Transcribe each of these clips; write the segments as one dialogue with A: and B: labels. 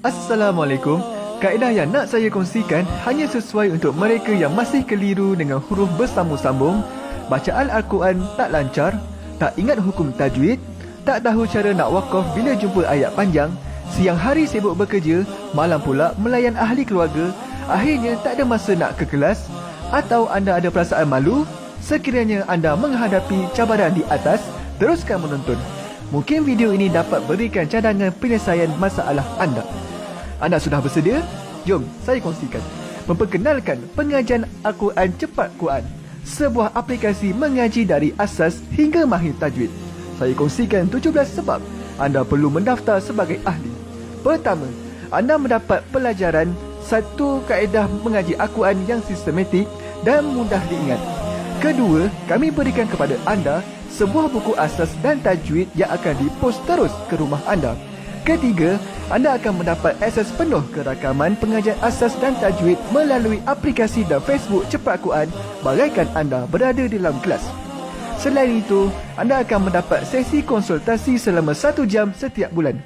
A: Assalamualaikum. Kaedah yang nak saya kongsikan hanya sesuai untuk mereka yang masih keliru dengan huruf bersambung-sambung, bacaan Al-Quran tak lancar, tak ingat hukum tajwid, tak tahu cara nak wakaf bila jumpa ayat panjang, siang hari sibuk bekerja, malam pula melayan ahli keluarga, akhirnya tak ada masa nak ke kelas, atau anda ada perasaan malu. Sekiranya anda menghadapi cabaran di atas, teruskan menonton. Mungkin video ini dapat berikan cadangan penyelesaian masalah anda. Anda sudah bersedia? Jom saya kongsikan. Memperkenalkan pengajian Al-Quran Cepat Quran, sebuah aplikasi mengaji dari asas hingga mahir tajwid. Saya kongsikan 17 sebab anda perlu mendaftar sebagai ahli. Pertama, anda mendapat pelajaran satu kaedah mengaji Al-Quran yang sistematik dan mudah diingat. Kedua, kami berikan kepada anda sebuah buku asas dan tajwid yang akan dipost terus ke rumah anda. Ketiga, anda akan mendapat akses penuh ke rakaman pengajian asas dan tajwid melalui aplikasi dan Facebook Cepat Quran bagaikan anda berada di dalam kelas. Selain itu, anda akan mendapat sesi konsultasi selama 1 jam setiap bulan.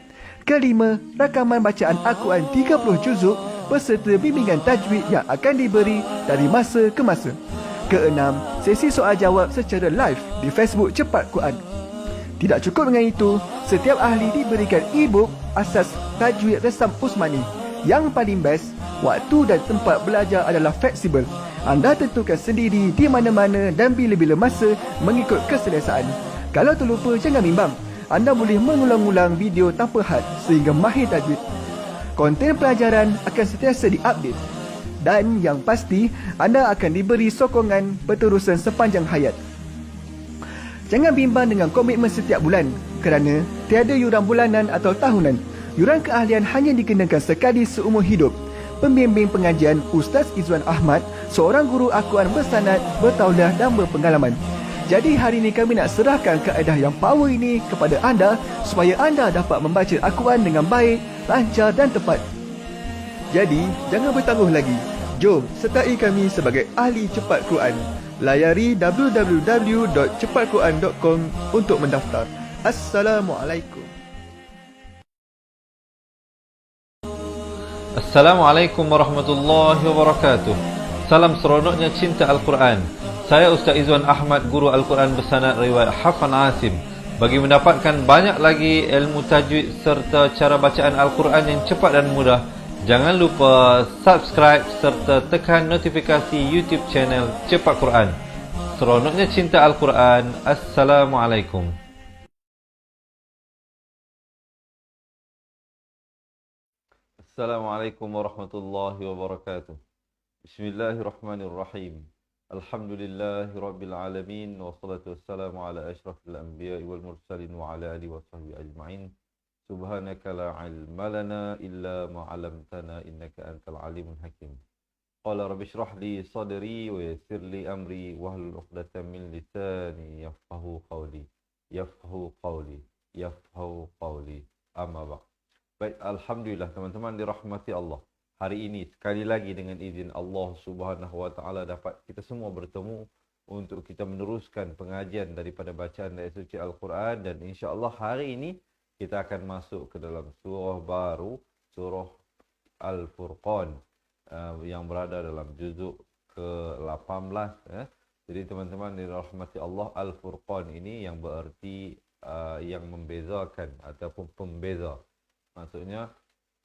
A: Kelima, rakaman bacaan Al-Quran 30 juzuk beserta bimbingan tajwid yang akan diberi dari masa ke masa. Keenam, sesi soal jawab secara live di Facebook Cepat Quran. Tidak cukup dengan itu, setiap ahli diberikan e-book asas tajwid resam Usmani. Yang paling best, waktu dan tempat belajar adalah fleksibel. Anda tentukan sendiri di mana-mana dan bila-bila masa mengikut keselesaan. Kalau terlupa, jangan bimbang. Anda boleh mengulang-ulang video tanpa had sehingga mahir tajwid. Konten pelajaran akan sentiasa diupdate. Dan yang pasti, anda akan diberi sokongan berterusan sepanjang hayat. Jangan bimbang dengan komitmen setiap bulan kerana tiada yuran bulanan atau tahunan. Yuran keahlian hanya dikenakan sekali seumur hidup. Pembimbing pengajian Ustaz Izwan Ahmad, seorang guru Al-Quran bersanad, bertauliah dan berpengalaman. Jadi hari ini kami nak serahkan kaedah yang power ini kepada anda supaya anda dapat membaca Al-Quran dengan baik, lancar dan tepat. Jadi, jangan bertangguh lagi. Jom sertai kami sebagai ahli Cepat Quran. Layari www.cepatquran.com untuk mendaftar. Assalamualaikum.
B: Assalamualaikum warahmatullahi wabarakatuh. Salam seronoknya cinta Al-Quran. Saya Ustaz Izwan Ahmad, guru Al-Quran bersanad riwayat Hafan Asim. Bagi mendapatkan banyak lagi ilmu tajwid serta cara bacaan Al-Quran yang cepat dan mudah, jangan lupa subscribe serta tekan notifikasi YouTube channel Cepat Quran. Seronoknya cinta Al-Quran. Assalamualaikum. Assalamualaikum warahmatullahi wabarakatuh. Bismillahirrahmanirrahim. Alhamdulillahi rabbil alamin. Wassalatu wassalamu ala ashrafil anbiya'i wal mursalin wa ala alihi wa sahbihi ajma'in. Subhanaka la ilma lana illa ma 'allamtana innaka antal alimul hakim. Qala rabbi shrah li sadri wa yassir li amri wahlul 'uqdatam min lisani yafqahu qawli. Amma ba'd. Baik, alhamdulillah teman-teman dirahmati Allah. Hari ini sekali lagi dengan izin Allah Subhanahu wa taala dapat kita semua bertemu untuk kita meneruskan pengajian daripada bacaan ayat suci Al-Quran, dan insya-Allah hari ini kita akan masuk ke dalam surah baru, surah Al-Furqan, yang berada dalam juzuk ke-18. Jadi teman-teman dirahmati Allah, Al-Furqan ini yang bererti yang membezakan ataupun pembeza. Maksudnya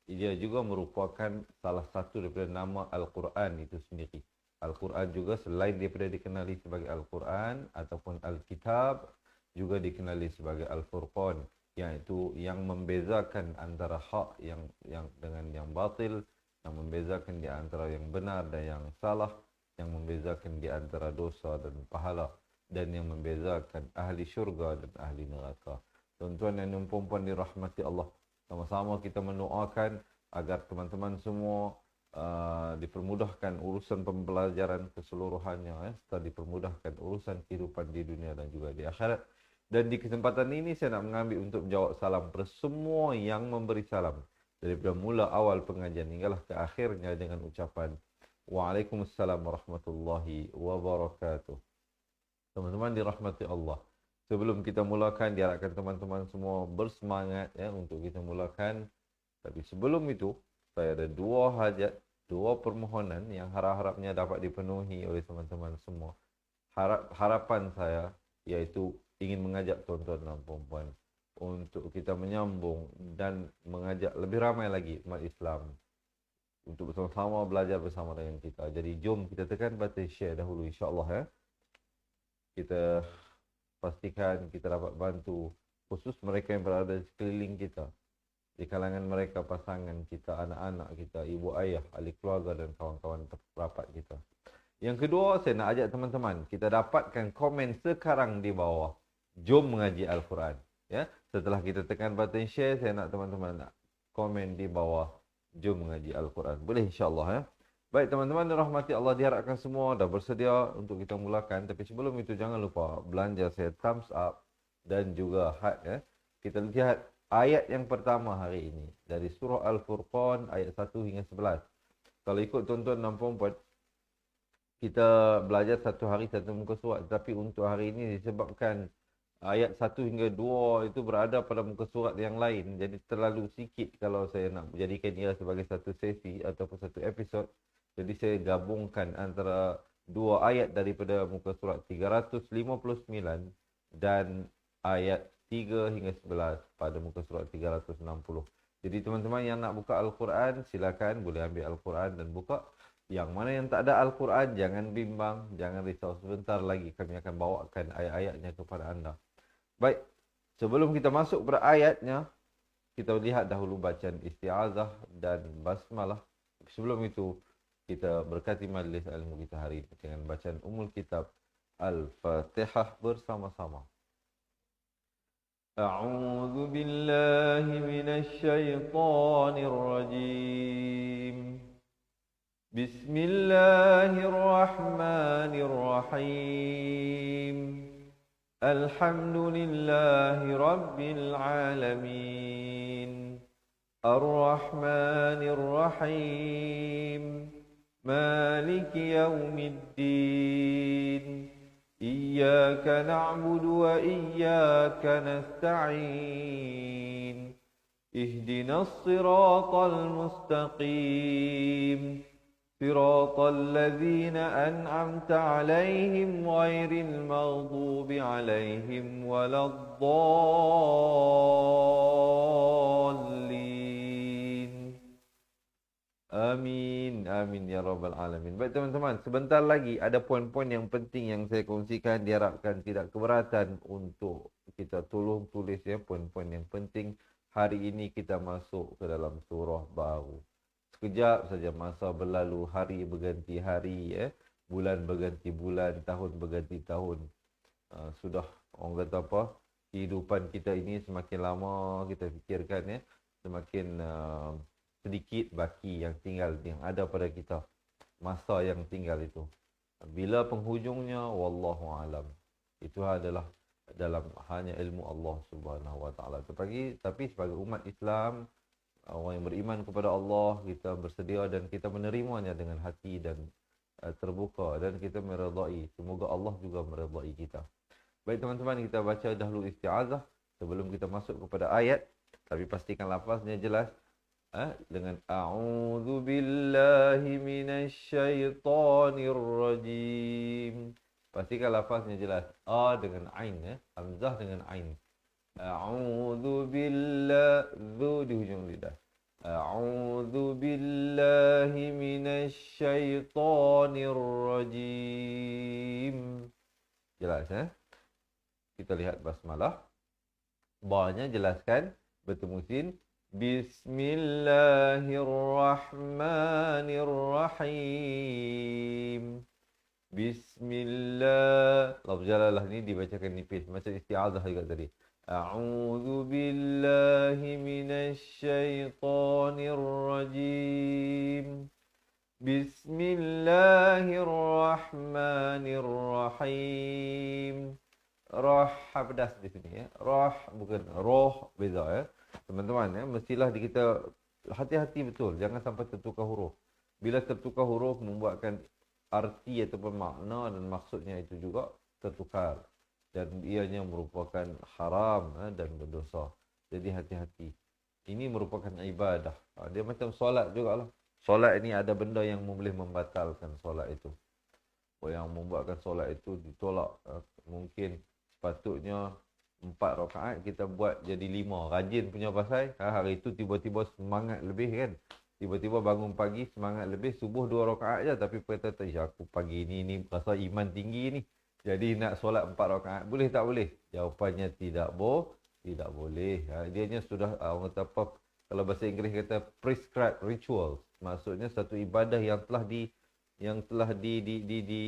B: dia juga merupakan salah satu daripada nama Al-Quran itu sendiri. Al-Quran juga selain daripada dikenali sebagai Al-Quran ataupun Al-Kitab, juga dikenali sebagai Al-Furqan, iaitu yang membezakan antara hak yang dengan yang batil, yang membezakan di antara yang benar dan yang salah, yang membezakan di antara dosa dan pahala, dan yang membezakan ahli syurga dan ahli neraka. Tuan-tuan dan puan-puan dirahmati Allah, sama-sama kita mendoakan agar teman-teman semua dipermudahkan urusan pembelajaran keseluruhannya, serta dipermudahkan urusan kehidupan di dunia dan juga di akhirat. Dan di kesempatan ini saya nak mengambil untuk menjawab salam kepada semua yang memberi salam daripada mula awal pengajian hinggalah ke akhirnya dengan ucapan Waalaikumsalam warahmatullahi wabarakatuh. Teman-teman dirahmati Allah, sebelum kita mulakan, diharapkan teman-teman semua bersemangat untuk kita mulakan Tapi sebelum itu, saya ada dua hajat, dua permohonan yang harap-harapnya dapat dipenuhi oleh teman-teman semua. Harapan saya iaitu ingin mengajak tuan-tuan dan puan-puan untuk kita menyambung dan mengajak lebih ramai lagi umat Islam untuk bersama-sama belajar bersama dengan kita. Jadi jom kita tekan button share dahulu, insya-Allah ya. Kita pastikan kita dapat bantu khusus mereka yang berada di sekeliling kita. Di kalangan mereka pasangan kita, anak-anak kita, ibu ayah, ahli keluarga dan kawan-kawan rapat kita. Yang kedua, saya nak ajak teman-teman, kita dapatkan komen sekarang di bawah. Jom mengaji Al-Quran. Ya, setelah kita tekan button share, saya nak teman-teman nak komen di bawah. Jom mengaji Al-Quran. Boleh insya-Allah ya. Baik teman-teman, dirahmati Allah, diharapkan semua dah bersedia untuk kita mulakan. Tapi sebelum itu jangan lupa belanja saya thumbs up dan juga heart ya. Kita lihat ayat yang pertama hari ini dari surah Al-Furqan ayat 1 hingga 11. Kalau ikut tuan-tuan dan puan-puan, kita belajar satu hari satu muka surat, tapi untuk hari ini disebabkan ayat 1 hingga 2 itu berada pada muka surat yang lain, jadi terlalu sikit kalau saya nak menjadikan ia sebagai satu sesi ataupun satu episod. Jadi saya gabungkan antara dua ayat daripada muka surat 359 dan ayat 3 hingga 11 pada muka surat 360. Jadi teman-teman yang nak buka Al-Quran, silakan boleh ambil Al-Quran dan buka. Yang mana yang tak ada Al-Quran, jangan bimbang, jangan risau. Sebentar lagi kami akan bawakan ayat-ayatnya kepada anda. Baik, sebelum kita masuk pada ayatnya, kita lihat dahulu bacaan isti'azah dan basmalah. Sebelum itu, kita berkati majlis ilmu kita hari ini dengan bacaan Ummul Kitab Al-Fatihah bersama-sama. A'udzu billahi minasy syaithanir rajim. Bismillahirrahmanirrahim. Alhamdulillahi rabbil alamin. Ar-Rahmanir Rahim. Maliki yaumiddin. Iyyaka na'budu wa iyyaka nasta'in. Ihdinas siratal mustaqim. صراط الذين أنعمت عليهم غير المغضوب عليهم ولا الضالين. Amin, amin ya rabbal alamin. Baik teman-teman, sebentar lagi ada poin-poin yang penting yang saya kongsikan, diharapkan tidak keberatan untuk kita tolong tulis ya poin-poin yang penting. Hari ini kita masuk ke dalam surah baru. Sekejap saja masa berlalu, hari berganti hari, bulan berganti bulan, tahun berganti tahun. Sudah orang kata apa, kehidupan kita ini semakin lama kita fikirkan semakin sedikit baki yang tinggal, yang ada pada kita. Masa yang tinggal itu. Bila penghujungnya, wallahu alam. Itu adalah dalam hanya ilmu Allah Subhanahu wa taala. Tapi sebagai umat Islam, orang yang beriman kepada Allah, kita bersedia dan kita menerimanya dengan hati dan terbuka dan kita meredai. Semoga Allah juga meredai kita. Baik teman-teman, kita baca dahulu isti'azah sebelum kita masuk kepada ayat. Tapi pastikan lafaznya jelas dengan a'udzu billahi minasy syaithanir rajim. Pastikan lafaznya jelas. A dengan ain hamzah dengan ain. A'udzu billahi, dzu di hujung lidah. A'udzu billahi minasy syaithanir rajim. Jelas Kita lihat basmalah. Ba-nya jelaskan bertemu sin. Bismillahirrahmanirrahim. Bismillah. Lafaz jalalah ni dibacakan nipis macam isti'azah juga tadi. A'udzu billahi minasy syaithanir rajim. Bismillahirrahmanirrahim. Rah pedas di sini Rah bukan roh, beza Teman-teman mestilah kita hati-hati betul, jangan sampai tertukar huruf. Bila tertukar huruf membuatkan arti ataupun makna dan maksudnya itu juga tertukar. Dan ianya merupakan haram dan berdosa. Jadi hati-hati. Ini merupakan ibadah. Dia macam solat jugalah. Solat ini ada benda yang boleh membatalkan solat itu. Yang membuatkan solat itu ditolak. Mungkin sepatutnya 4 rakaat kita buat jadi 5. Rajin punya pasal. Hari itu tiba-tiba semangat lebih kan. Tiba-tiba bangun pagi semangat lebih. Subuh 2 rakaat je. Tapi kata, aku pagi ni rasa iman tinggi ni. Jadi nak solat 4 rakaat. Boleh tak boleh? Jawapannya tidak tidak boleh. Dianya sudah orang kata apa, kalau bahasa Inggeris kata prescribed rituals. Maksudnya satu ibadah yang telah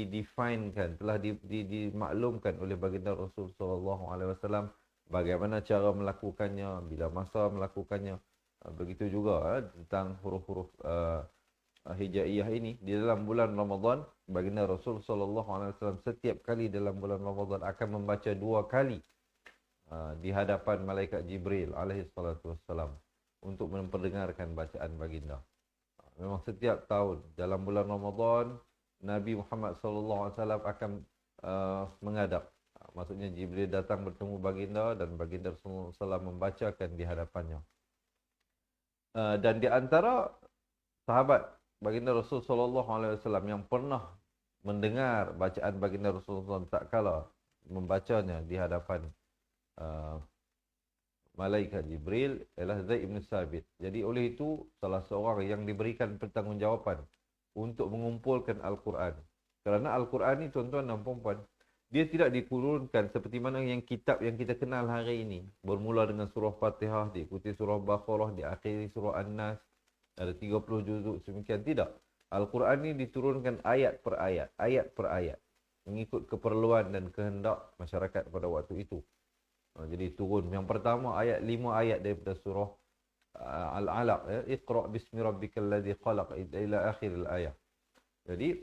B: definekan, telah dimaklumkan oleh baginda Rasul sallallahu alaihi wasallam bagaimana cara melakukannya, bila masa melakukannya. Begitu juga tentang huruf-huruf hijaiyah ini di dalam bulan Ramadan, baginda Rasul sallallahu alaihi wasallam setiap kali dalam bulan Ramadan akan membaca 2 kali di hadapan malaikat Jibril alaihi salatu wassalam untuk memperdengarkan bacaan baginda. Memang setiap tahun dalam bulan Ramadan Nabi Muhammad sallallahu alaihi wasallam akan menghadap. Maksudnya Jibril datang bertemu baginda dan baginda sallallahu alaihi wasallam membacakan di hadapannya. Dan di antara sahabat baginda Rasul sallallahu alaihi wasallam yang pernah mendengar bacaan baginda Rasulullah tak kala membacanya di hadapan malaikat Jibril ialah Zaid bin Sabit. Jadi oleh itu salah seorang yang diberikan pertanggungjawaban untuk mengumpulkan Al-Quran. Kerana Al-Quran ni tuan-tuan dan puan-puan, dia tidak diturunkan seperti mana yang kitab yang kita kenal hari ini. Bermula dengan surah Fatihah, diikuti surah Baqarah, diakhiri surah An-Nas, ada 30 juzuk semikian. Tidak. Al-Quran ni diturunkan ayat per ayat, mengikut keperluan dan kehendak masyarakat pada waktu itu. Jadi turun yang pertama 5 ayat daripada surah Al-Alaq, ya, Iqra bismi rabbikal ladzi khalaq ila akhir al-ayah. Jadi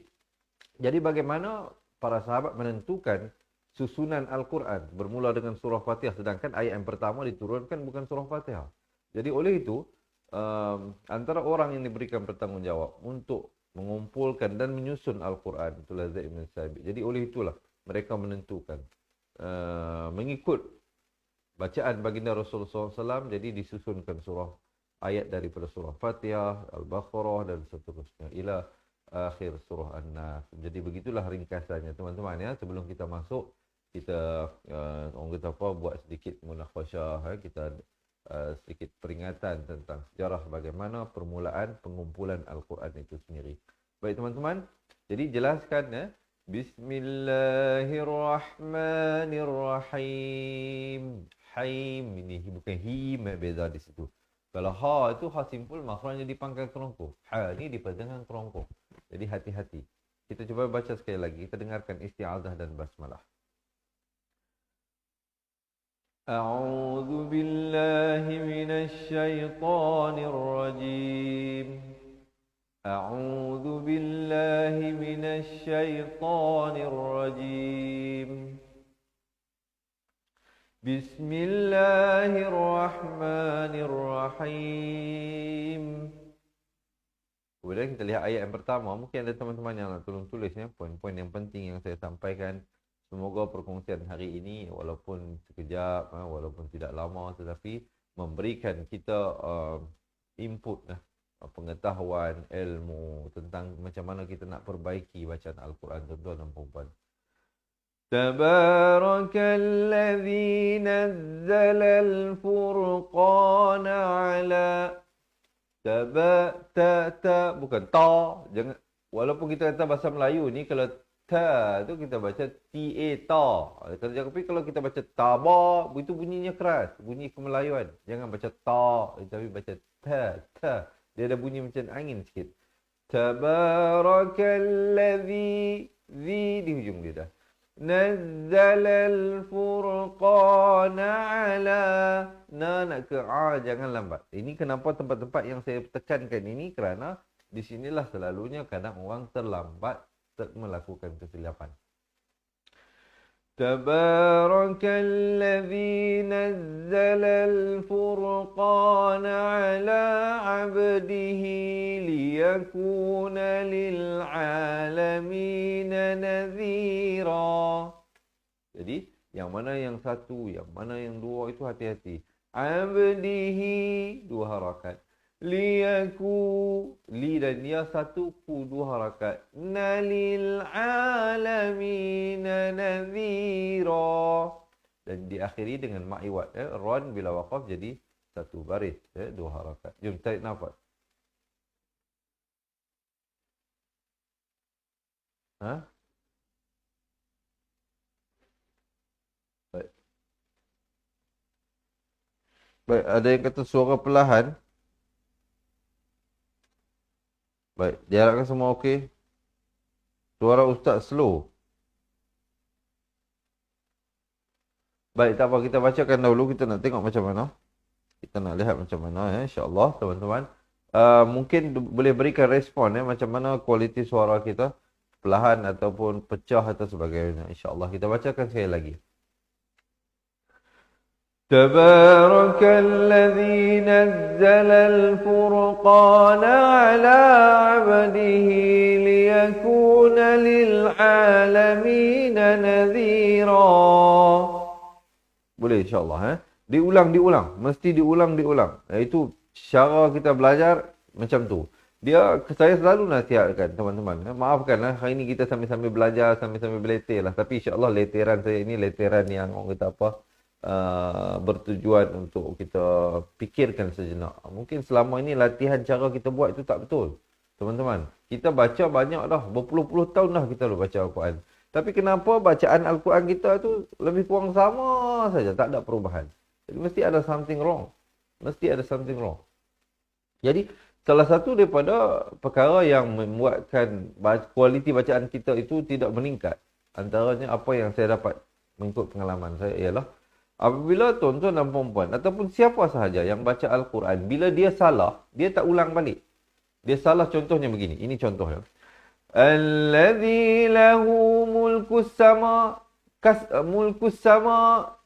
B: bagaimana para sahabat menentukan susunan Al-Quran bermula dengan surah Fatihah, sedangkan ayat yang pertama diturunkan bukan surah Fatihah. Jadi oleh itu antara orang yang diberikan bertanggungjawab untuk mengumpulkan dan menyusun Al-Quran itulah Zaid bin Sabit. Jadi oleh itulah mereka menentukan mengikut bacaan baginda Rasulullah SAW, jadi disusunkan surah ayat daripada surah Fatihah, Al-Baqarah dan seterusnya ila akhir surah An-Nas. Jadi begitulah ringkasannya teman-teman ya. Sebelum kita masuk, kita orang kata apa, buat sedikit munaqasyah, kita sedikit peringatan tentang sejarah bagaimana permulaan pengumpulan Al-Quran itu sendiri. Baik teman-teman, jadi jelaskan ya. Bismillahirrahmanirrahim. Haim ini bukan him, beza di situ. Kalau ha itu ha simpul, makhrajnya di pangkal kerongkong. Ha ini di pertengahan kerongkong. Jadi hati-hati. Kita cuba baca sekali lagi. Kita dengarkan isti'adzah dan basmalah. A'udzu billahi minasy syaithanir rajim. A'udzu billahi minasy syaithanir rajim. Bismillahirrahmanirrahim. Kemudian kita lihat ayat yang pertama. Mungkin ada teman-teman yang nak tolong tulis ya, poin-poin yang penting yang saya sampaikan. Semoga perkongsian hari ini walaupun sekejap, walaupun tidak lama, tetapi memberikan kita input, pengetahuan, ilmu tentang macam mana kita nak perbaiki bacaan Al-Quran tuan-tuan dan puan-puan. Tabarakalladzi nazzalal furqana ala bukan ta. Jangan, walaupun kita kata bahasa Melayu ni, kalau ta tu kita baca ta. Tapi kalau kita baca taba, itu bunyinya keras, bunyi kemelayuan. Jangan baca ta, tapi baca ta. Dia ada bunyi macam angin sikit. Tabarakalladzi, di hujung dia dah. Nazzalal furqana ala, nak ke a, jangan lambat. Ini kenapa tempat-tempat yang saya tekankan ini, kerana di sinilah selalunya kadang orang terlambat melakukan kesilapan. Tabarakalladzi nazzalal furqana ala 'abdihi liyakuna lil 'alamin nadhira. Jadi yang mana yang satu, yang mana yang dua itu hati-hati. abdihi, 2 harakat. Liyaku, li dan ya 1, ku 2 harakat. Nalil alamin nadhira. Dan diakhiri dengan ma'iwat. Ron bila waqaf jadi 1 baris. 2 harakat. Jom tarik nafas. Ha? Baik. Baik, ada yang kata suara perlahan. Baik, diharapkan semua okey. Suara ustaz slow. Baik, tak apa, kita bacakan dahulu. Kita nak tengok macam mana. Kita nak lihat macam mana, insya-Allah, teman-teman. Mungkin boleh berikan respon macam mana kualiti suara kita, perlahan ataupun pecah atau sebagainya. Insya-Allah kita bacakan sekali lagi. Tabarakalladzi nazzalal furqana ala 'abdihi liyakuna lil 'alamin nadhira. Boleh insya-Allah. Diulang. Mesti diulang. Itu cara kita belajar macam tu. Saya selalu nasihatkan teman-teman. Maafkan hari ni kita sambil-sambil belajar, sambil-sambil beletir lah. Tapi insya-Allah leteran saya ini leteran yang orang kata apa, bertujuan untuk kita fikirkan sejenak. Mungkin selama ini latihan cara kita buat itu tak betul. Teman-teman, kita baca banyak dah. Berpuluh-puluh tahun dah kita baca Al-Quran. Tapi kenapa bacaan Al-Quran kita tu lebih kurang sama saja, tak ada perubahan. Jadi mesti ada something wrong. Jadi salah satu daripada perkara yang membuatkan kualiti bacaan kita itu tidak meningkat, antaranya apa yang saya dapat mengikut pengalaman saya ialah apabila tuan-tuan dan puan-puan ataupun siapa sahaja yang baca Al-Quran, bila dia salah, dia tak ulang balik. Dia salah contohnya begini. Ini contohnya. Alladzi lahu mulkus sama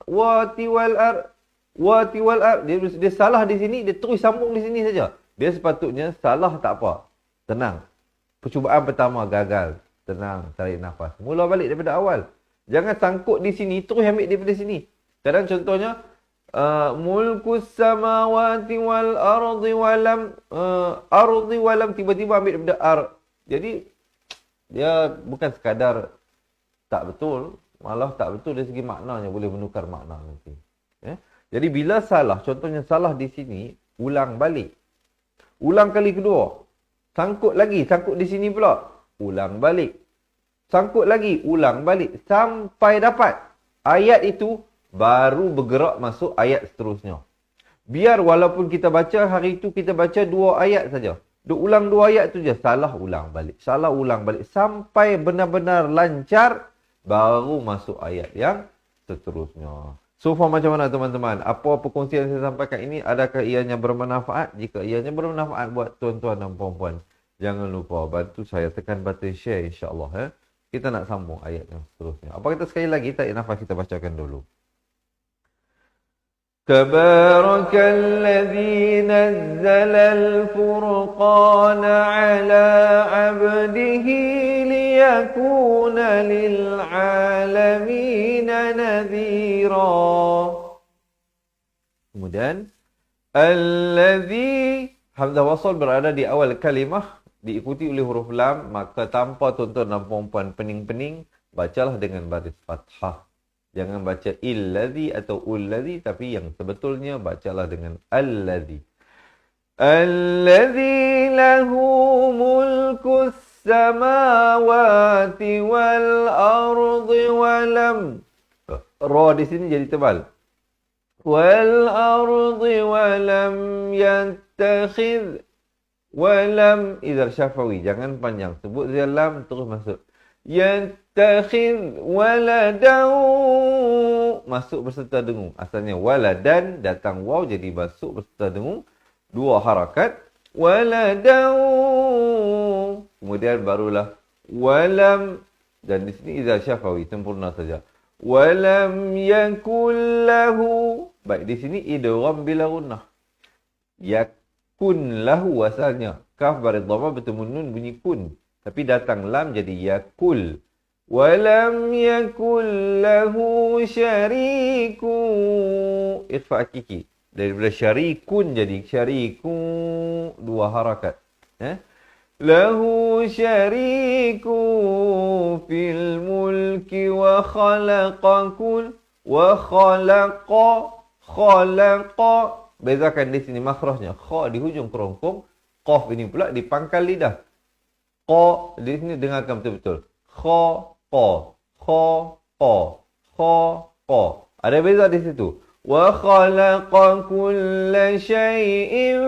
B: wati wal ard. Dia salah di sini, dia terus sambung di sini saja. Dia sepatutnya salah tak apa. Tenang. Percubaan pertama gagal. Tenang, tarik nafas. Mula balik daripada awal. Jangan sangkut di sini, terus ambil daripada sini. Kadang contohnya mulkus samawati wal ardi walam tiba-tiba ambil daripada Jadi dia bukan sekadar tak betul, malah tak betul dari segi maknanya, boleh menukar makna nanti. Jadi bila salah, contohnya salah di sini, ulang balik. Ulang kali kedua. Sangkut lagi, sangkut di sini pula. Ulang balik. Sangkut lagi, ulang balik. Sampai dapat ayat itu, baru bergerak masuk ayat seterusnya. Biar walaupun kita baca hari itu, kita baca 2 ayat saja. Ulang 2 ayat tu je. Salah, ulang balik. Salah, ulang balik. Sampai benar-benar lancar, baru masuk ayat yang seterusnya. So far macam mana teman-teman? Apa perkongsian yang saya sampaikan ini, adakah ianya bermanfaat? Jika ianya bermanfaat buat tuan-tuan dan puan-puan, jangan lupa bantu saya tekan button share insya-Allah. Kita nak sambung ayat yang seterusnya. Apa kita sekali lagi, tarik nafas, kita bacakan dulu. Tabarakalladzi nazzalal furqana ala 'abdihi liyakuna lil 'alamin nadhira. Kemudian alladzi, hamzah wasal berada di awal kalimah, diikuti oleh huruf lam, maka tanpa tuan-tuan dan puan-puan pening-pening, bacalah dengan baris fathah. Jangan baca illadzi atau ulladzi, tapi yang sebetulnya bacalah dengan alladzi. Alladzi lahu mulkus samawati wal ardi walam. Ra di sini jadi tebal. Wal ardi walam yattakhidh. Walam idhar syafawi. Jangan panjang. Sebut dia lam terus masuk. Yattakhidh waladan. Masuk berserta dengung. Asalnya waladan, datang waw jadi masuk berserta dengung. 2 harakat. Waladan. Kemudian barulah walam. Dan di sini idhar syafawi. Sempurna saja. Walam yakul lahu. Baik, di sini idgham bila gunnah. Yakun lahu asalnya. Kaf baris dhamma bertemu nun bunyi kun. Tapi datang lam jadi yakul. Walam yakul lahu syariku. Ikhfa hakiki. Daripada syarikun jadi syariku, dua harakat. Lahu syariku fil mulki wa khalaqakul wa khalaqa. Bezakan di sini makhrajnya. Kha di hujung kerongkong, qaf ini pula di pangkal lidah. Qa di sini dengarkan betul-betul. Kha qa. Ada beza di situ. Wa khalaqa kulla syai'in.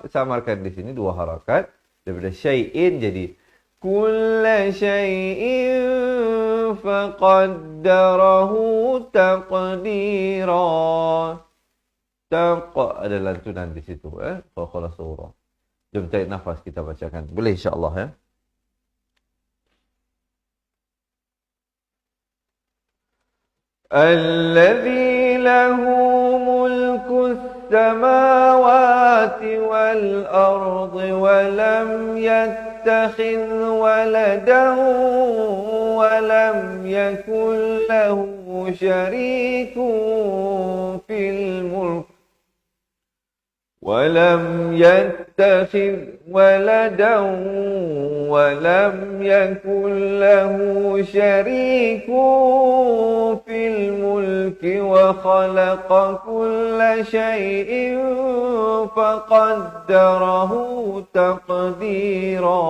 B: Samarkan di sini dua harakat. Daripada syai'in jadi kulla syai'in faqaddarahu taqdira. Ada lantunan di situ. Fakhala surah. Jom tarik nafas kita bacakan. Boleh insyaAllah. Alladhi lahu mulku السماوات والأرض ولم يتخذ ولدا ولم يكن له شريك في الملك ولم يتخذ ولدا ولم يكن له شريك في الملك وخلق كل شيء فقدره تقديرا.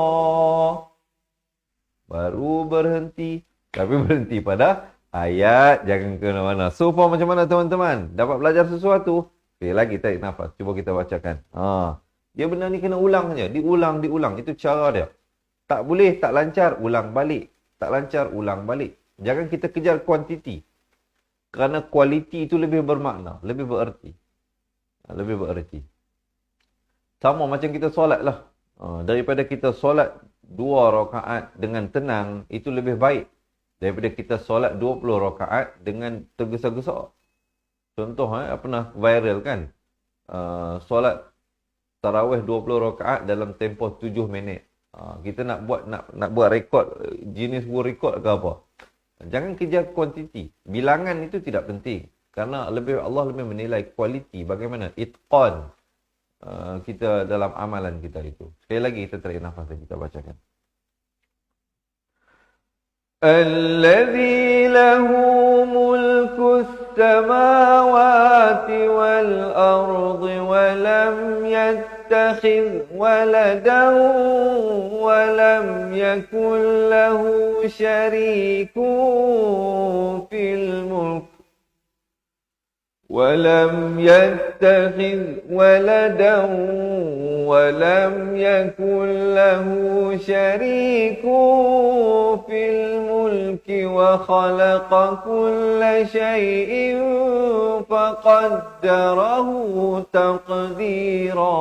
B: Baru berhenti. Tapi berhenti pada ayat. Jangan ke mana-mana. So far macam mana teman-teman? Dapat belajar sesuatu? Okay, lagi tarik nafas. Cuba kita bacakan. Dia benda ni kena ulang saja. Diulang. Itu cara dia. Tak boleh, tak lancar, ulang balik. Tak lancar, ulang balik. Jangan kita kejar kuantiti. Kerana kualiti itu lebih bermakna. Lebih bererti. Sama macam kita solat lah. Daripada kita solat 2 rakaat dengan tenang, itu lebih baik. Daripada kita solat 20 rakaat dengan tergesa-gesa. Contoh, pernah viral kan? Solat tarawih 20 rakaat dalam tempoh 7 minit. Kita nak buat rekod, jenis buat rekod ke apa? Jangan kejar kuantiti. Bilangan itu tidak penting. Karena Allah lebih menilai kualiti. Bagaimana? Itqan kita dalam amalan kita itu. Sekali lagi kita tarik nafas dan kita bacakan. Alladhi lahu mulku as-samawati wal ardi wa lam yattakhidh waladan wa lam yakul lahu syarikun fil mulk ولم يتخذ ولدا ولم يكن له شريك في الملك وخلق كل شيء فقدره تقديرا.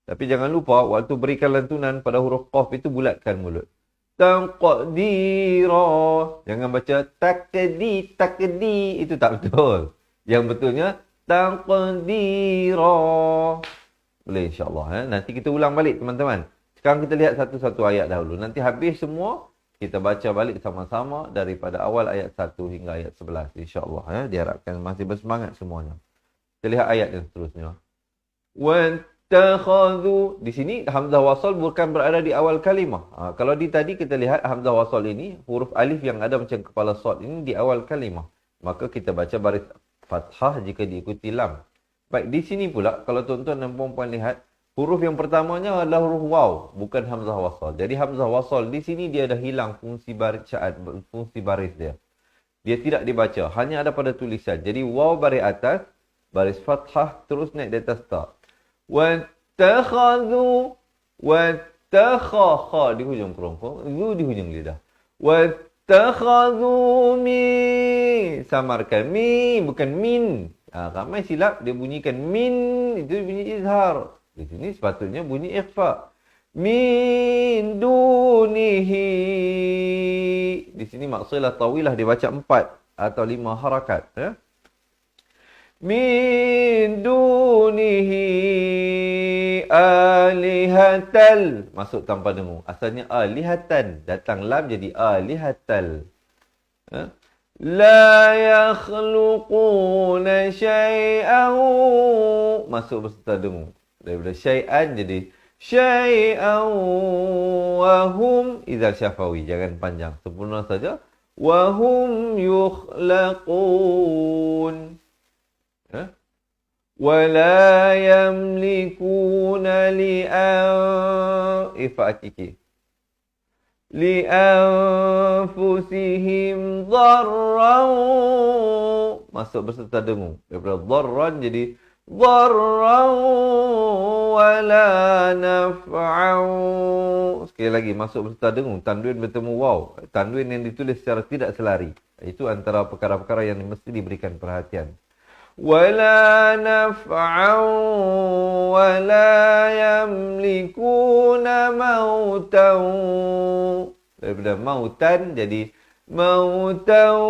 B: Tapi jangan lupa waktu berikan lantunan pada huruf qaf itu bulatkan mulut. Taqdira. Jangan baca takdi, itu tak betul. Yang betulnya taqdira. Boleh insya-Allah. Nanti kita ulang balik teman-teman. Sekarang kita lihat satu-satu ayat dahulu. Nanti habis semua kita baca balik sama-sama daripada awal ayat 1 hingga ayat 11 insya-Allah. Diharapkan masih bersemangat semuanya. Kita lihat ayat yang seterusnya. Takhadhu. Di sini hamzah wasal bukan berada di awal kalimah. Kalau di tadi kita lihat hamzah wasal ini, huruf alif yang ada macam kepala sad ini di awal kalimah. Maka kita baca baris fathah jika diikuti lam. Baik, di sini pula kalau tuan-tuan dan puan-puan lihat, huruf yang pertamanya adalah huruf waw, bukan hamzah wasal. Jadi hamzah wasal di sini dia dah hilang fungsi baris dia. Dia tidak dibaca, hanya ada pada tulisan. Jadi waw baris atas, baris fathah terus naik di atas ta. Wattakhadhu kha di hujung kerongkong, zu di hujung lidah. Wattakhadhu samarkan mi bukan min. Ramai silap dia bunyikan min, itu bunyi izhar. Di sini sepatutnya bunyi ikhfa. Min dunihi. Di sini maksilah tawilah dibaca 4 atau 5 harakat, Min dunihi alihatal. Masuk tanpa dengung. Asalnya alihatan. Datang lam jadi alihatal. La yakhluquna syai'an. Masuk beserta dengung. Daripada syai'an jadi syai'an wa hum idzal syafawi. Jangan panjang. Sempurna saja. Wa hum yukhlaqun. Ya? Wa la yamlikuna ifa'akiki. Li'anfusihim dharran. Masuk berserta dengung. Daripada dharran jadi dharran wala naf'an. Sekali lagi masuk berserta dengung. Tanwin bertemu waw. Tanwin yang ditulis secara tidak selari. Itu antara perkara-perkara yang mesti diberikan perhatian. ولا نفعا ولا يملكون موتا. Daripada mautan jadi mautan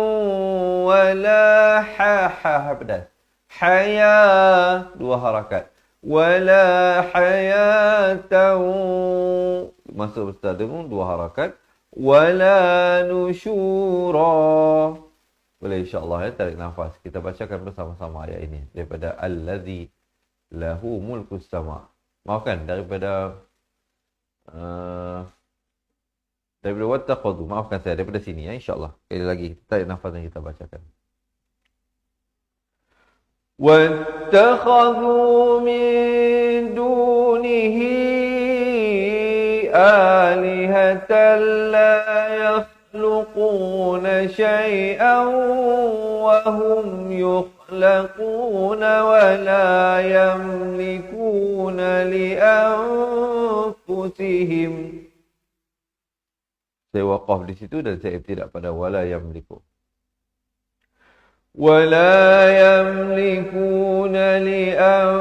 B: wala pedas. Haya dua harakat. Wala hayatan masuk beserta dengung dua harakat. Wala nusyura. Boleh insya-Allah ya, tarik nafas. Kita bacakan bersama-sama ayat ini daripada allazi lahu mulkus sama. Maafkan daripada wattaqadu. Maafkan saya daripada sini ya insya-Allah. Sekali lagi tarik nafas dan kita bacakan. Wattakhadhu min dunihi alihatan la يخلقون شيئا وهم يخلقون ولا يملكون لأنفسهم. Saya waqaf di situ dan saya ibtidak pada wala yamliku. ولا يملكون لأنفسهم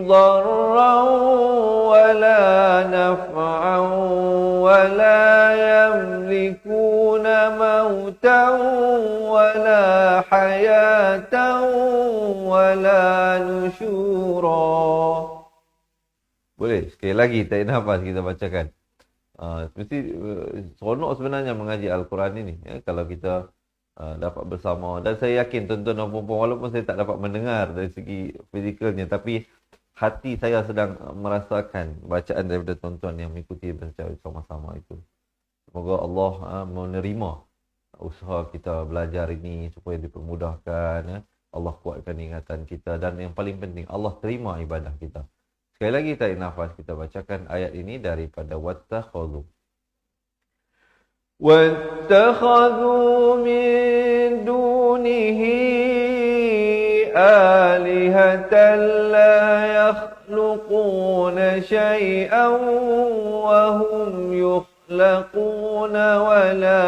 B: ضرا ولا نفعا ولا يملكون موتا ولا حياة ولا نشورا. Boleh sekali lagi tarik nafas kita bacakan. Mesti seronok sebenarnya mengaji Al-Quran ini ya, kalau kita dapat bersama. Dan saya yakin tuan-tuan dan puan-puan, walaupun saya tak dapat mendengar dari segi fizikalnya, tapi hati saya sedang merasakan bacaan daripada tuan-tuan yang mengikuti bersama-sama itu. Semoga Allah menerima usaha kita belajar ini supaya dipermudahkan. Ya. Allah kuatkan ingatan kita dan yang paling penting Allah terima ibadah kita. Sekali lagi tarik nafas, kita bacakan ayat ini daripada wattakhadhu. وَاتَّخَذُوا مِن دُونِهِ آلِهَةً لَّا يَخْلُقُونَ شَيْئًا وَهُمْ يُخْلَقُونَ وَلَا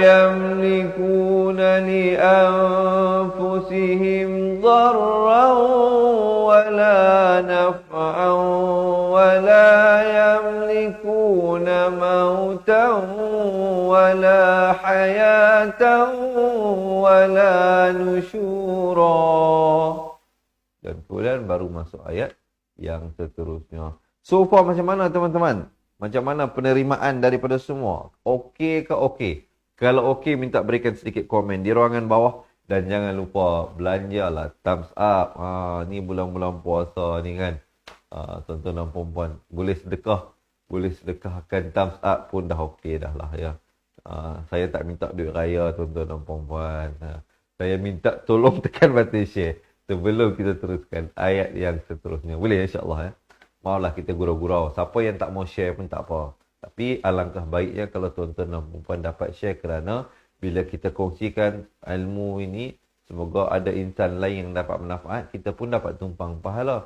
B: يَمْلِكُونَ لِأَنفُسِهِمْ ضَرًّا وَلَا نَفْعًا وَلَا يَمْلِكُونَ مَوْتًا وَلَا حَيَاةً وَلَا نُشُورًا. Dan kemudian baru masuk ayat yang seterusnya. So far macam mana teman-teman? Macam mana penerimaan daripada semua? Okey ke okey? Kalau okey, minta berikan sedikit komen di ruangan bawah. Dan jangan lupa belanjalah, thumbs up. Ni bulan-bulan puasa ni kan. Tuan-tuan dan puan-puan, boleh sedekahkan thumbs up pun dah okey dah lah ya. Saya tak minta duit raya tuan-tuan dan puan-puan. Saya minta tolong tekan button share sebelum kita teruskan ayat yang seterusnya. Boleh insya-Allah ya. Maaflah kita gurau-gurau. Siapa yang tak mau share pun tak apa. Tapi alangkah baiknya kalau tuan-tuan dan puan-puan dapat share, kerana bila kita kongsikan ilmu ini, semoga ada insan lain yang dapat manfaat, kita pun dapat tumpang pahala.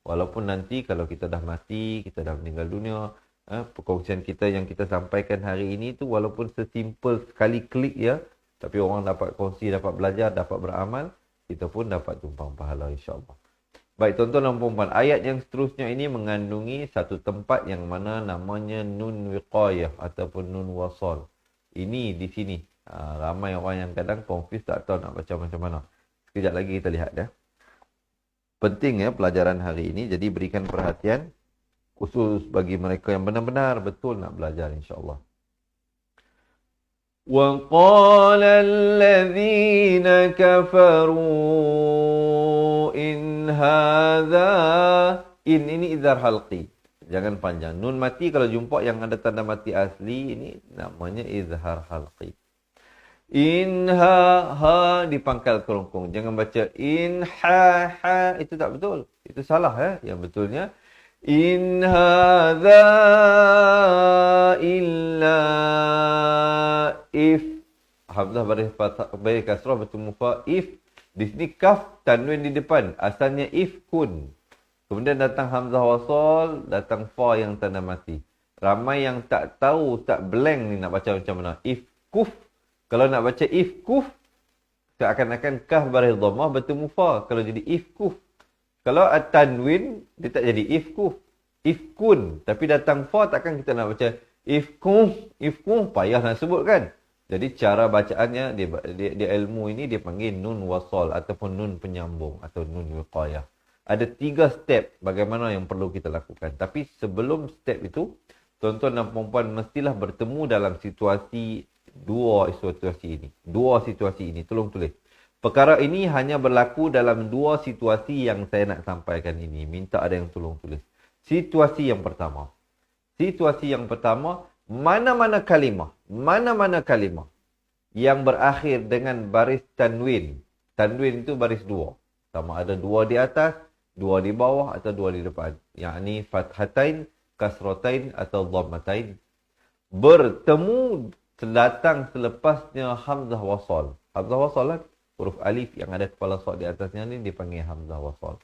B: Walaupun nanti kalau kita dah mati, kita dah meninggal dunia, perkongsian kita yang kita sampaikan hari ini tu walaupun sesimpel sekali klik ya, tapi orang dapat kongsi, dapat belajar, dapat beramal, kita pun dapat tumpang pahala insya-Allah. Baik tuan-tuan dan puan-puan, ayat yang seterusnya ini mengandungi satu tempat yang mana namanya nun wiqayah ataupun nun wasal. Ini di sini. Ramai orang yang kadang confuse, tak tahu nak baca macam mana. Sekejap lagi kita lihat ya. Penting ya pelajaran hari ini. Jadi berikan perhatian khusus bagi mereka yang benar-benar betul nak belajar insya-Allah. وَقَالَ الَّذِينَ كَفَرُوا إِنْ هَذَا ini idhar halqi. Jangan panjang. Nun mati kalau jumpa yang ada tanda mati asli, ini namanya idhar halqi. In ha dipangkal kerongkong. Jangan baca in ha. Itu tak betul. Itu salah ya. Yang betulnya in hadza illa if. Hamzah baris kasrah bertemu fa if. Di sini kaf tanwin di depan. Asalnya ifkun. Kemudian datang hamzah wasal, datang fa yang tanda mati. Ramai yang tak tahu, tak blank ni nak baca macam mana. Ifkuf. Kalau nak baca ifkuf, seakan-akan kaf baris dhammah bertemu fa. Kalau jadi ifkuf. Kalau at-tanwin, dia tak jadi ifkuf. Ifkun. Tapi datang fa, takkan kita nak baca ifkuf. Ifkuf, payah nak sebut kan. Jadi cara bacaannya, dia ilmu ini dia panggil nun wasal ataupun nun penyambung atau nun wiqayah. Ada 3 step bagaimana yang perlu kita lakukan. Tapi sebelum step itu, tuan-tuan dan puan-puan mestilah bertemu dalam situasi dua situasi ini. Tolong tulis. Perkara ini hanya berlaku dalam 2 situasi yang saya nak sampaikan ini. Minta ada yang tolong tulis. Situasi yang pertama. Mana-mana kalimah yang berakhir dengan baris tanwin. Tanwin itu baris 2. Sama ada 2 di atas, 2 di bawah atau 2 di depan. Yakni fathatain, kasratain atau dhammatain. Bertemu datang selepasnya hamzah wasal. Hamzah wasal lah, huruf alif yang ada kepala sad di atasnya ni dipanggil hamzah wasal.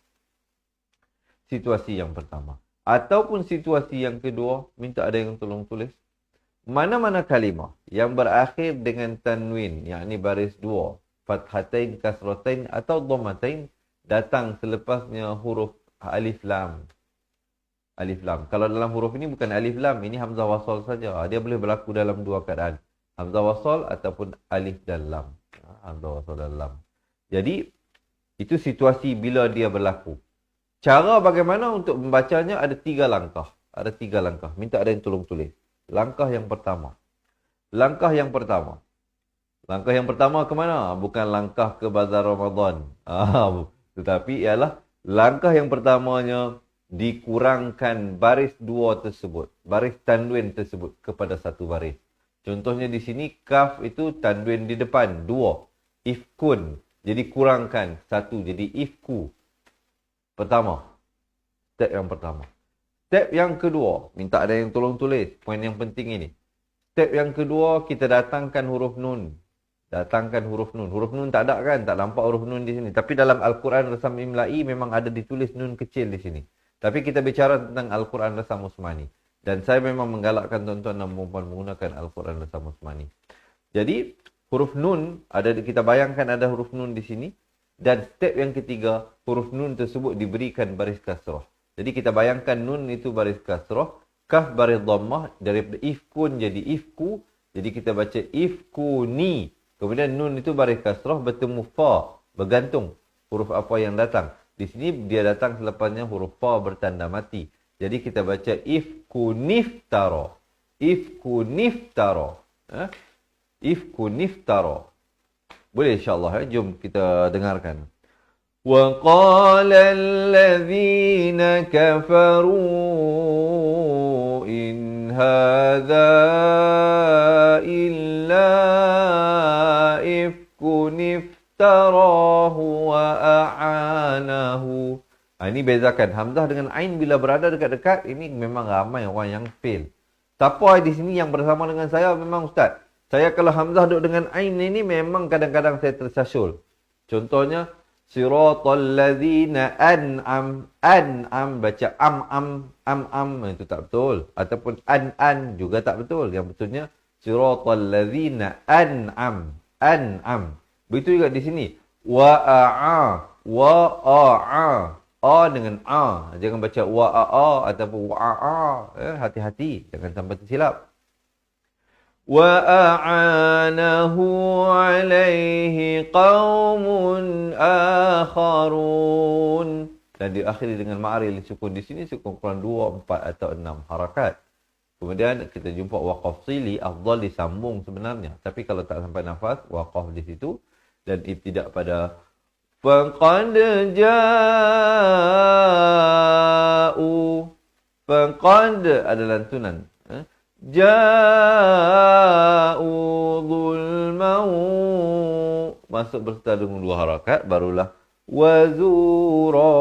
B: Situasi yang pertama. Ataupun situasi yang kedua, minta ada yang tolong tulis. Mana-mana kalimah yang berakhir dengan tanwin, yakni baris 2, fathatain, kasratain atau dhammatain, datang selepasnya huruf alif lam. Alif lam. Kalau dalam huruf ini bukan alif lam, ini hamzah wasal saja. Dia boleh berlaku dalam 2 keadaan. Hamzah wasal ataupun alif dan lam. Hamzah wasal dan lam. Jadi, itu situasi bila dia berlaku. Cara bagaimana untuk membacanya ada 3 langkah. Minta ada yang tolong tulis. Langkah yang pertama ke mana? Bukan langkah ke bazar Ramadan. Tetapi ialah langkah yang pertamanya dikurangkan baris 2 tersebut, baris tanwin tersebut kepada 1 baris. Contohnya di sini kaf itu tanwin di depan 2, ifkun, jadi kurangkan 1 jadi ifku. Step yang pertama. Step yang kedua, minta ada yang tolong tulis poin yang penting ini. Step yang kedua, kita datangkan huruf nun. Huruf nun tak ada kan? Tak nampak huruf nun di sini. Tapi dalam Al-Quran Rasam Imla'i memang ada ditulis nun kecil di sini. Tapi kita bicara tentang Al-Quran Rasam Usmani. Dan saya memang menggalakkan tuan-tuan dan puan-puan menggunakan Al-Quran Rasam Usmani. Jadi, huruf nun, kita bayangkan ada huruf nun di sini. Dan step yang ketiga, huruf nun tersebut diberikan baris kasrah. Jadi kita bayangkan nun itu baris kasrah. Kaf baris dhammah. Daripada ifkun jadi ifku. Jadi kita baca ifkuni. Kemudian nun itu baris kasrah bertemu fa. Bergantung huruf apa yang datang. Di sini dia datang selepasnya huruf fa bertanda mati. Jadi kita baca ifkuniftara. Ifkuniftara. Boleh insyaAllah. Jom kita dengarkan. وَقَالَ الَّذِينَ كَفَرُوا إِنْ هَذَا إِلَّا إِفْكٌ افتراه وَأَعَانَهُ. Ini bezakan. Hamzah dengan Ain bila berada dekat-dekat, ini memang ramai orang yang fail. Siapa di sini yang bersama dengan saya memang Ustaz. Saya kalau Hamzah duduk dengan Ain ini memang kadang-kadang saya tersasul. Contohnya, Siratal ladzina an'am baca am itu tak betul, ataupun an juga tak betul. Yang betulnya siratal ladzina an'am. Begitu juga di sini wa'a dengan a, jangan baca wa'a ataupun wa'a. Hati-hati jangan sampai tersilap. وَأَعَانَهُ عَلَيْهِ قَوْمٌ آخَرُونَ. dan diakhiri dengan ma'aril sukun. Di sini sukun Quran 2, 4 atau 6 harakat. Kemudian kita jumpa waqaf sili, afdal disambung sebenarnya. Tapi kalau tak sampai nafas, waqaf di situ. Dan ibtidak pada faqad ja'u. Faqad ada lantunan. Ja'u zulmau. Masuk berserta dengan 2 harakat, barulah wazura.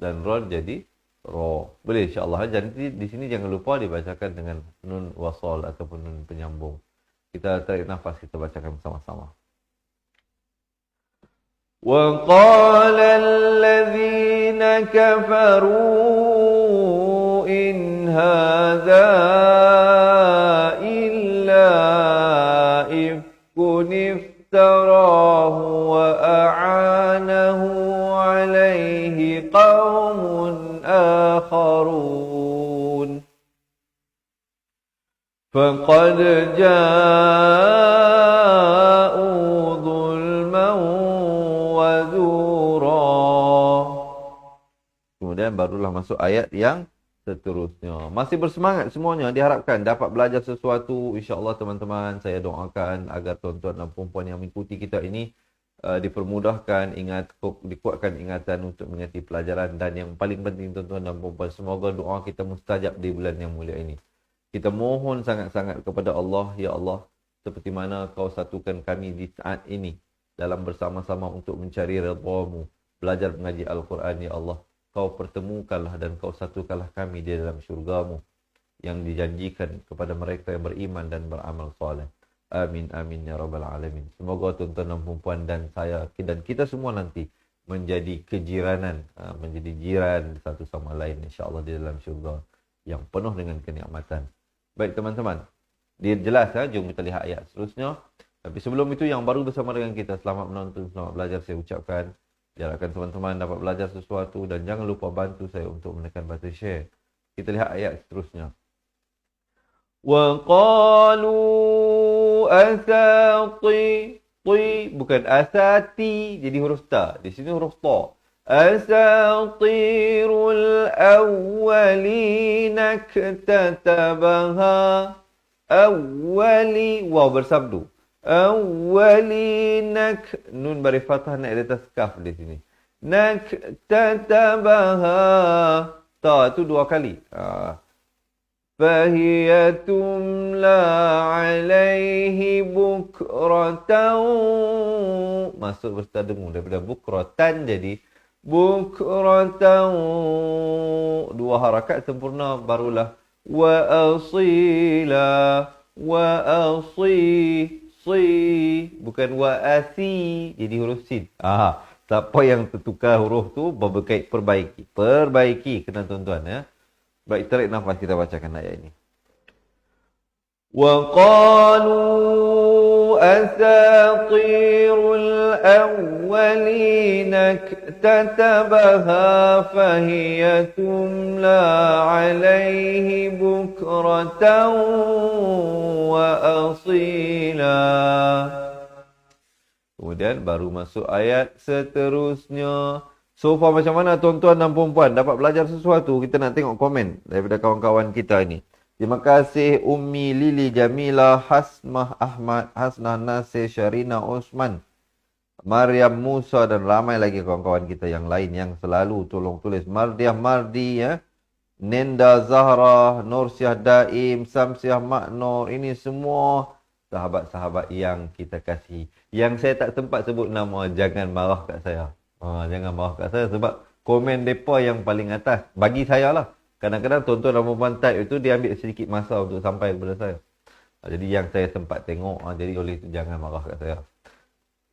B: Dan ra jadi ra. Boleh insya-Allah. Jadi di sini jangan lupa dibacakan dengan nun wasal ataupun nun penyambung. Kita tarik nafas, kita bacakan bersama-sama. Wa qala alladhina kafaru in hadha illa ifkun iftarahu wa a'anahu alayhi qaumun akharun faqad ja'u zulman wa zura. Kemudian barulah masuk ayat yang seterusnya. Masih bersemangat semuanya, diharapkan dapat belajar sesuatu. InsyaAllah teman-teman, saya doakan agar tuan-tuan dan puan-puan yang mengikuti kita ini dipermudahkan, dikuatkan ingatan untuk mengerti pelajaran. Dan yang paling penting tuan-tuan dan puan-puan, semoga doa kita mustajab di bulan yang mulia ini. Kita mohon sangat-sangat kepada Allah, ya Allah, seperti mana kau satukan kami di saat ini dalam bersama-sama untuk mencari redha-Mu, belajar mengaji Al-Quran, ya Allah. Kau pertemukanlah dan kau satukanlah kami di dalam syurga-Mu yang dijanjikan kepada mereka yang beriman dan beramal soleh. Amin, amin, ya Rabbal Alamin. Semoga tuan-tuan dan puan dan saya dan kita semua nanti menjadi kejiranan, menjadi jiran satu sama lain, insyaAllah di dalam syurga yang penuh dengan kenikmatan. Baik teman-teman, dia jelas jom kita lihat ayat seterusnya. Tapi sebelum itu, yang baru bersama dengan kita, selamat menonton, selamat belajar saya ucapkan. Diharapkan teman-teman dapat belajar sesuatu dan jangan lupa bantu saya untuk menekan button share. Kita lihat ayat seterusnya. Wa qalu asati, bukan asati, jadi huruf ta. Di sini huruf ta. Asatirul awwalina ktatabaha. Awwali, waw bersabdu. Awwalinak, nun bari fathah naik di atas kaf di sini. Naktatabaha, ta tu 2 kali. Fahiya tumla alaihi bukratan. Masuk berserta dengung daripada bukratan jadi bukratan. 2 harakat sempurna barulah wa asila. Wa asi, bukan wa asi, jadi huruf sin. Siapa yang tertukar huruf tu perbaiki kena tuan-tuan ya. Baik, tarik nafas, kita bacakan ayat ini. Wa qalu asatirul awwalina ktatabaha fahiya tumla alaihi bukratan wa asila. Kemudian baru masuk ayat seterusnya. So far macam mana tuan-tuan dan puan-puan? Dapat belajar sesuatu? Kita nak tengok komen daripada kawan-kawan kita ini. Terima kasih Ummi Lili Jamila, Hasmah Ahmad, Hasnah Nasir, Syarina Osman, Maryam Musa dan ramai lagi kawan-kawan kita yang lain yang selalu tolong tulis. Mardiah Mardi ya. Nenda Zahra, Nursyah Daim, Samsiah Maknur. Ini semua sahabat-sahabat yang kita kasih. Yang saya tak sempat sebut nama, jangan marah kat saya. Jangan marah kat saya sebab komen mereka yang paling atas. Bagi saya lah. Kadang-kadang tuan-tuan dan puan-puan type itu dia ambil sedikit masa untuk sampai kepada saya. Jadi yang saya sempat tengok. Jadi oleh itu jangan marah kat saya.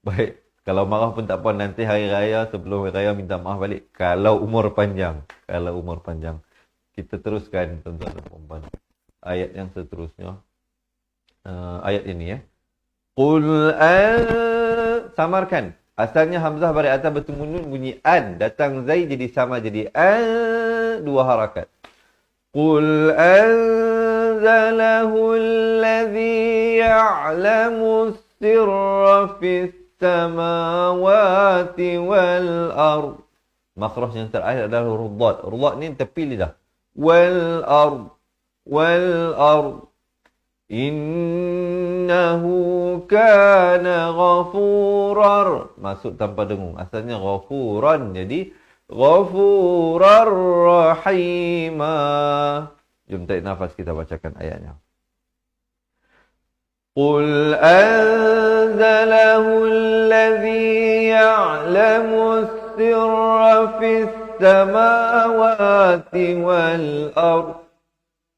B: Baik. Kalau marah pun tak apa. Nanti hari raya, sebelum hari raya minta maaf balik. Kalau umur panjang. Kita teruskan tuan-tuan dan puan-puan. Ayat yang seterusnya. Ayat ini ya. Qul samarkan. Asalnya Hamzah bari atas bertemu nun bunyi an. Datang Zai jadi sama jadi an. 2 harakat. Qul anzalahu alladhi ya'lamu sirra fis samawati wal ard. Makhraj yang terakhir adalah huruf dad. Huruf dad ni tepi lidah. Wal ard. Wal ard. Innahu kana ghafurar. Masuk tanpa dengung. Asalnya ghafuran. Jadi ghafurar rahimah. Jom tarik nafas, kita bacakan ayatnya. Qul anzalahu alladhi ya'lamu as-sirra fis samawati wal ard.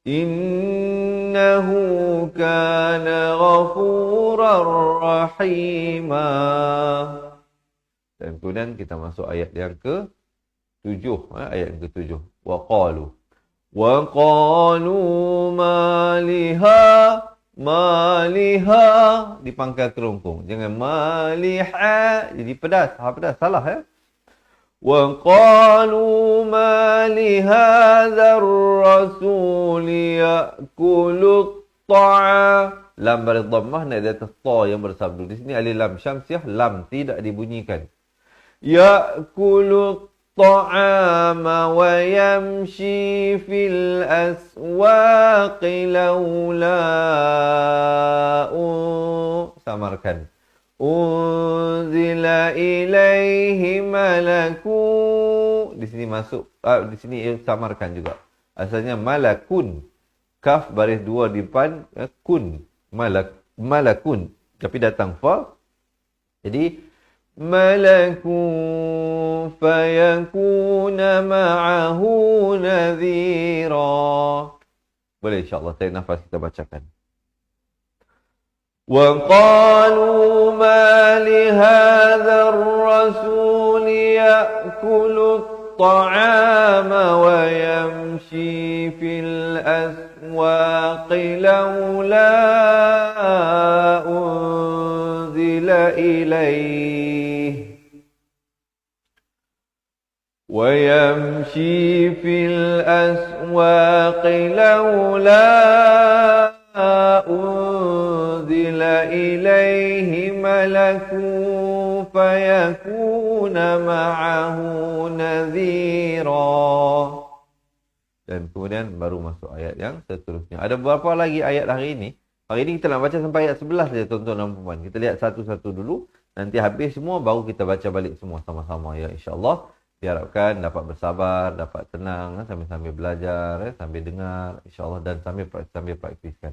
B: Innahu kana ghafurar rahimah. Dan kemudian kita masuk ayat yang ke-7. Ayat yang ke-7. Wa qalu ma liha di pangkal kerongkong. Jangan maliha jadi pedas. Pedas salah ya. Wa qalu ma li hadzal rasul ya'kulu ta'a. Lam baris dhammah naik di atas ta yang bersabdu. Di sini alif lam syamsiah, lam tidak dibunyikan. Ya'kulu ta'ama wa yamshi fil aswaqi laula samarkan unzila ilaihi malaku. Di sini masuk di sini samarkan juga. Asalnya malakun, kaf baris dua di depan, kun, malakun, tapi datang fa. Jadi malakun fayakuna ma'ahu nadhira. Boleh insyaAllah, tarik nafas kita bacakan. وَقَالُوا مَا لِهَذَا الرَّسُولِ يَأْكُلُ الطَّعَامَ وَيَمْشِي فِي الْأَسْوَاقِ لَوْلَا أُنْزِلَ إِلَيْهِ وَيَمْشِي فِي الْأَسْوَاقِ لَوْلَا أُنْزِلَ إِلَيْهِ مَلَكٌ فَيَكُونَ مَعَهُ نَذِيرًا. Dan kemudian baru masuk ayat yang seterusnya. Ada beberapa lagi ayat hari ini. Hari ini kita nak baca sampai ayat 11 saja, tuan-tuan dan puan. Kita lihat satu-satu dulu. Nanti habis semua baru kita baca balik semua sama-sama ya, insya-Allah. Diharapkan dapat bersabar, dapat tenang sambil-sambil belajar, sambil dengar insya-Allah, dan sambil praktiskan.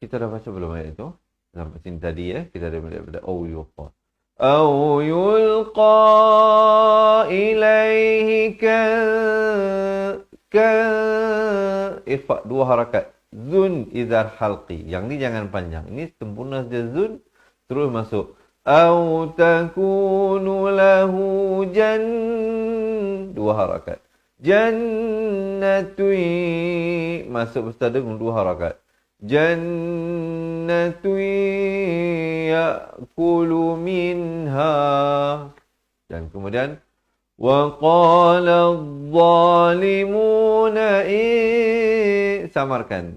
B: Kita dah baca belum ayat itu? Sampai sini tadi ya. Kita dah daripada yulqa. Yulqa ilaihi irfa, dua harakat. Zun izar halqi. Yang ni jangan panjang. Ini sempurna saja zun. Terus masuk. Au takunu lahu dua harakat. Jannatui, masuk beserta dengan dua harakat. Jannatui ya'kulu minha. Dan kemudian wa qala adh-dhalimuna samarkan.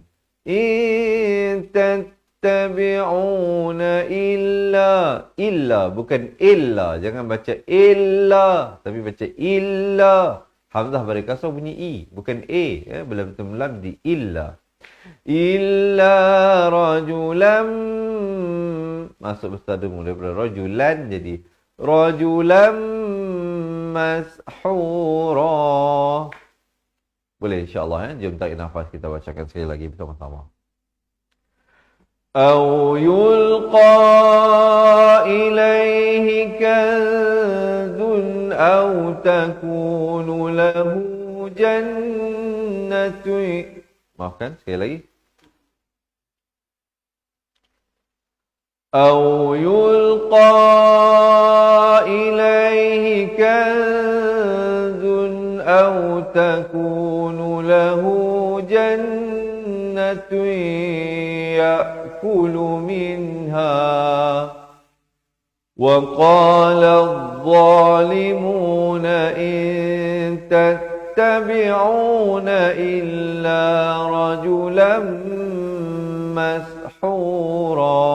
B: Tattabi'una illa, bukan illa. Jangan baca illa, tapi baca illa. Hamzah bari kasrah bunyi i, bukan a ya, belum temlam di illa. Illa rajulam, masuk beserta dengan daripada rajulan jadi rajulam mashura. Boleh insya-Allah ya. Jom tarik nafas, kita bacakan sekali lagi bersama-sama. أو يلقى إليه كنز أو تكون له جنة. Maafkan, sekali lagi. أو يلقى إليه كنز أو تكون له جنة يأكل منها وقال الظالمون إن تتبعون إلا رجلا مسحورا.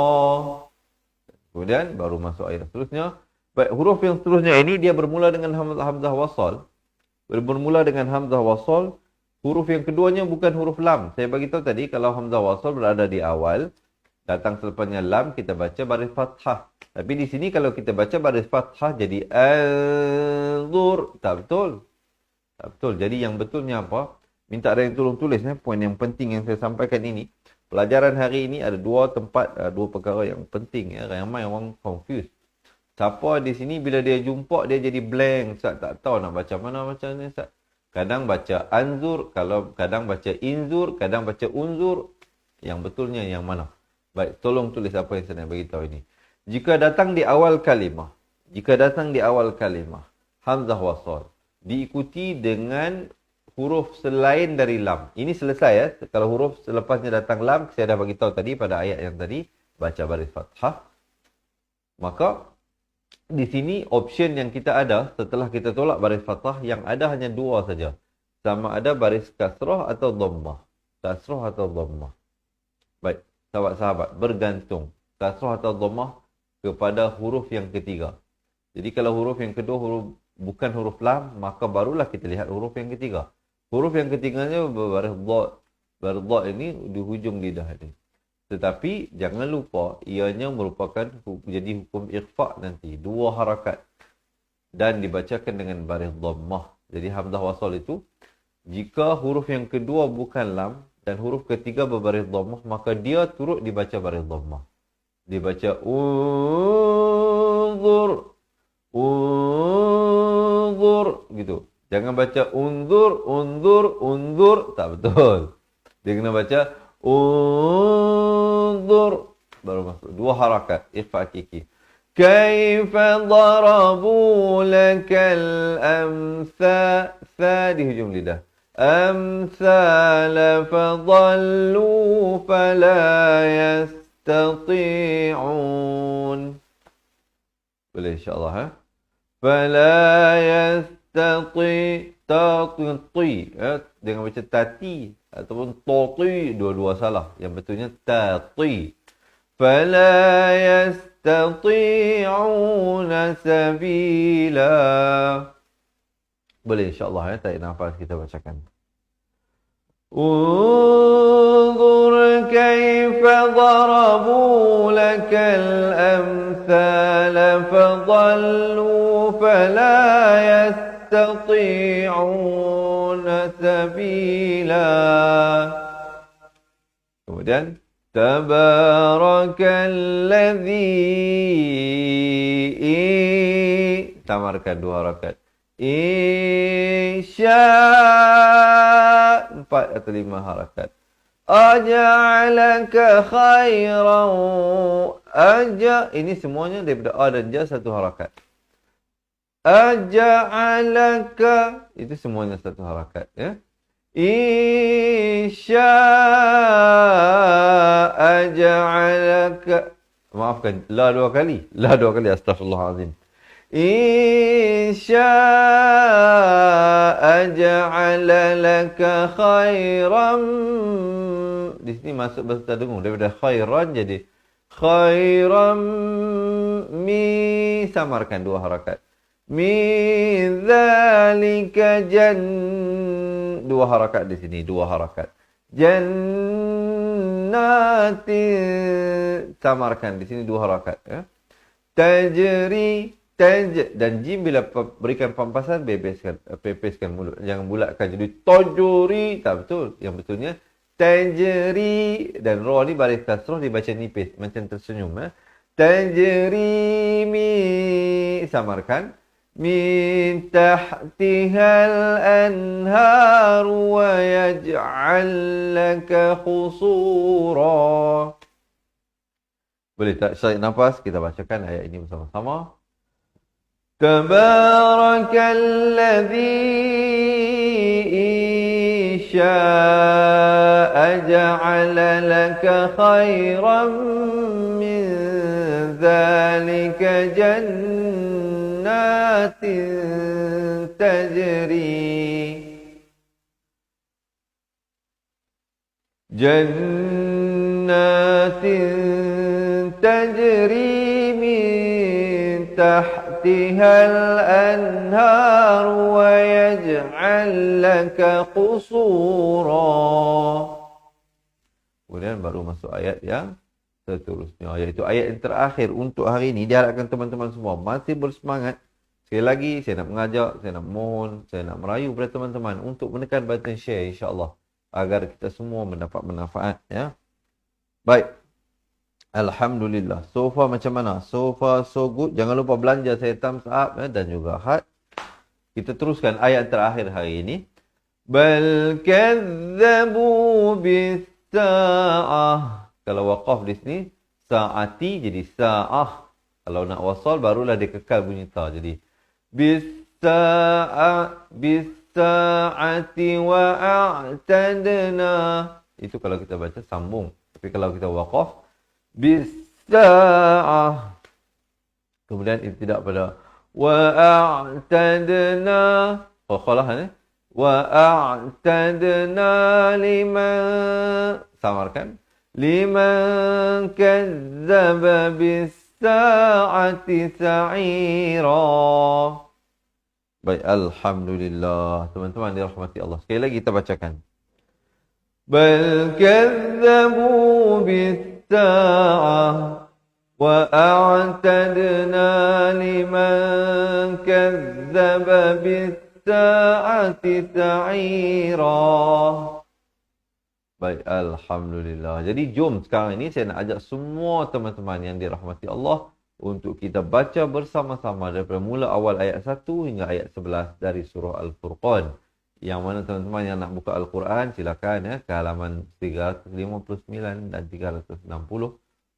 B: Kemudian baru masuk ayat seterusnya. Baik, huruf yang seterusnya ini dia bermula dengan hamzah wasal. Bermula dengan hamzah wasal. Huruf yang keduanya bukan huruf lam. Saya bagi tahu tadi kalau hamzah wasal berada di awal, datang selepasnya lam, kita baca baris fathah. Tapi di sini kalau kita baca baris fathah jadi al-zur. Tak betul. Tak betul. Jadi yang betulnya apa? Minta ada yang tolong tulis. Poin yang penting yang saya sampaikan ini. Pelajaran hari ini ada dua perkara yang penting. Ramai orang confused. Siapa di sini bila dia jumpa dia jadi blank. Ustaz tak tahu nak baca mana macam ni Ustaz. Kadang baca anzur, kadang baca inzur, kadang baca unzur. Yang betulnya yang mana? Baik, tolong tulis apa yang saya nak beritahu ini. Jika datang di awal kalimah, hamzah wasal diikuti dengan huruf selain dari lam. Ini selesai ya. Kalau huruf selepasnya datang lam, saya dah bagi tahu tadi pada ayat yang tadi, baca baris fathah. Maka di sini option yang kita ada setelah kita tolak baris fathah yang ada hanya dua saja. Sama ada baris kasrah atau dhammah. Kasrah atau dhammah. Baik, sahabat-sahabat, bergantung kasrah atau dhammah kepada huruf yang ketiga. Jadi kalau huruf yang kedua bukan huruf lam, maka barulah kita lihat huruf yang ketiga. Huruf yang ketiganya baris dha. Baris dha ini di hujung lidah ini. Tetapi jangan lupa ianya merupakan jadi hukum ikhfa nanti. Dua harakat. Dan dibacakan dengan baris dhammah. Jadi hamzah wasal itu, jika huruf yang kedua bukan lam dan huruf ketiga berbaris dhammah, maka dia turut dibaca baris dhammah. Dibaca unzur. Unzur. Gitu. Jangan baca unzur, unzur, unzur. Tak betul. Dia kena baca unzur. Baru masuk. Dua harakat. Ikhfa hakiki. Kaifa darabu lakal amsa. Sa di hujung lidah. Amsala fadallu fala yastati'un. Boleh insyaAllah ha? Fala yastati'. Tati. Dengan baca tati. Ataupun tati. Dua-dua salah. Yang betulnya tati. Fala yastati'una sabila. Boleh insyaAllah ya. Tarik nafas kita bacakan. Unzur kaifa darabu lakal amthala fadallu fala yastati'una sabila. Kemudian tabarakalladzi, tamarkan dua harakat. Isya, 4 atau 5 harakat. Aja'alaka khairan. Ini semuanya daripada A dan Ja satu harakat. Aja'alaka, itu semuanya satu harakat ya. Isya aja'alaka. Maafkan, la dua kali. Astaghfirullahalazim. Insya aja'ala laka khairan. Di sini masuk bahasa dengung. Daripada khairan jadi khairan mi. Samarkan dua harakat. Min dhalika dua harakat di sini. Dua harakat. Jannatin. Samarkan di sini dua harakat. Ya. Tajri. Dan jim bila berikan pampasan, pepeskan mulut. Jangan bulatkan. Jadi tajuri. Tak betul. Yang betulnya tajri. Dan ra ni baris kasrah dibaca nipis. Macam tersenyum. Tajri mi. Samarkan. Min tahtihal anhar wa yaj'al laka khusura. Boleh tak syarif nafas? Kita bacakan ayat ini bersama-sama. Tabarakalladzi syaa ja'ala laka khairan min dzalika jannatin tajri. Jannatin tajri min tahtiha تحتها الأنهار ويجعل لك قصورا. Kemudian baru masuk ayat yang seterusnya, iaitu ayat yang terakhir untuk hari ini. Diharapkan teman-teman semua masih bersemangat. Sekali lagi, saya nak mengajak, saya nak mohon, saya nak merayu kepada teman-teman untuk menekan button share, insya-Allah, agar kita semua mendapat manfaat, ya. Baik. Alhamdulillah. So far macam mana? So far so good. Jangan lupa belanja saya thumbs up, ya, dan juga heart. Kita teruskan ayat terakhir hari ini. Bal kadzabu bis-sa'ah. Kalau waqaf di sini, sa'ati jadi sa'ah. Kalau nak wasal barulah dia kekal bunyi ta. Jadi bis-sa'ati wa a'tadna. Itu kalau kita baca sambung. Tapi kalau kita waqaf bis-sa'ah. Kemudian ibtidak pada wa a'tadna. Qalqalah, wa a'tadna liman, samarkan, liman kazzaba bis-sa'ati sa'ira. Baik, alhamdulillah. Teman-teman dirahmati Allah. Sekali lagi kita bacakan. Bal kadzabu bis-sa'ah wa a'tadna liman kazzaba bis-sa'ati sa'ira. Baik, alhamdulillah. Jadi jom sekarang ini saya nak ajak semua teman-teman yang dirahmati Allah untuk kita baca bersama-sama daripada mula awal ayat 1 hingga ayat 11 dari surah Al-Furqan. Yang mana teman-teman yang nak buka Al-Quran, silakan, ya, ke halaman 359 dan 360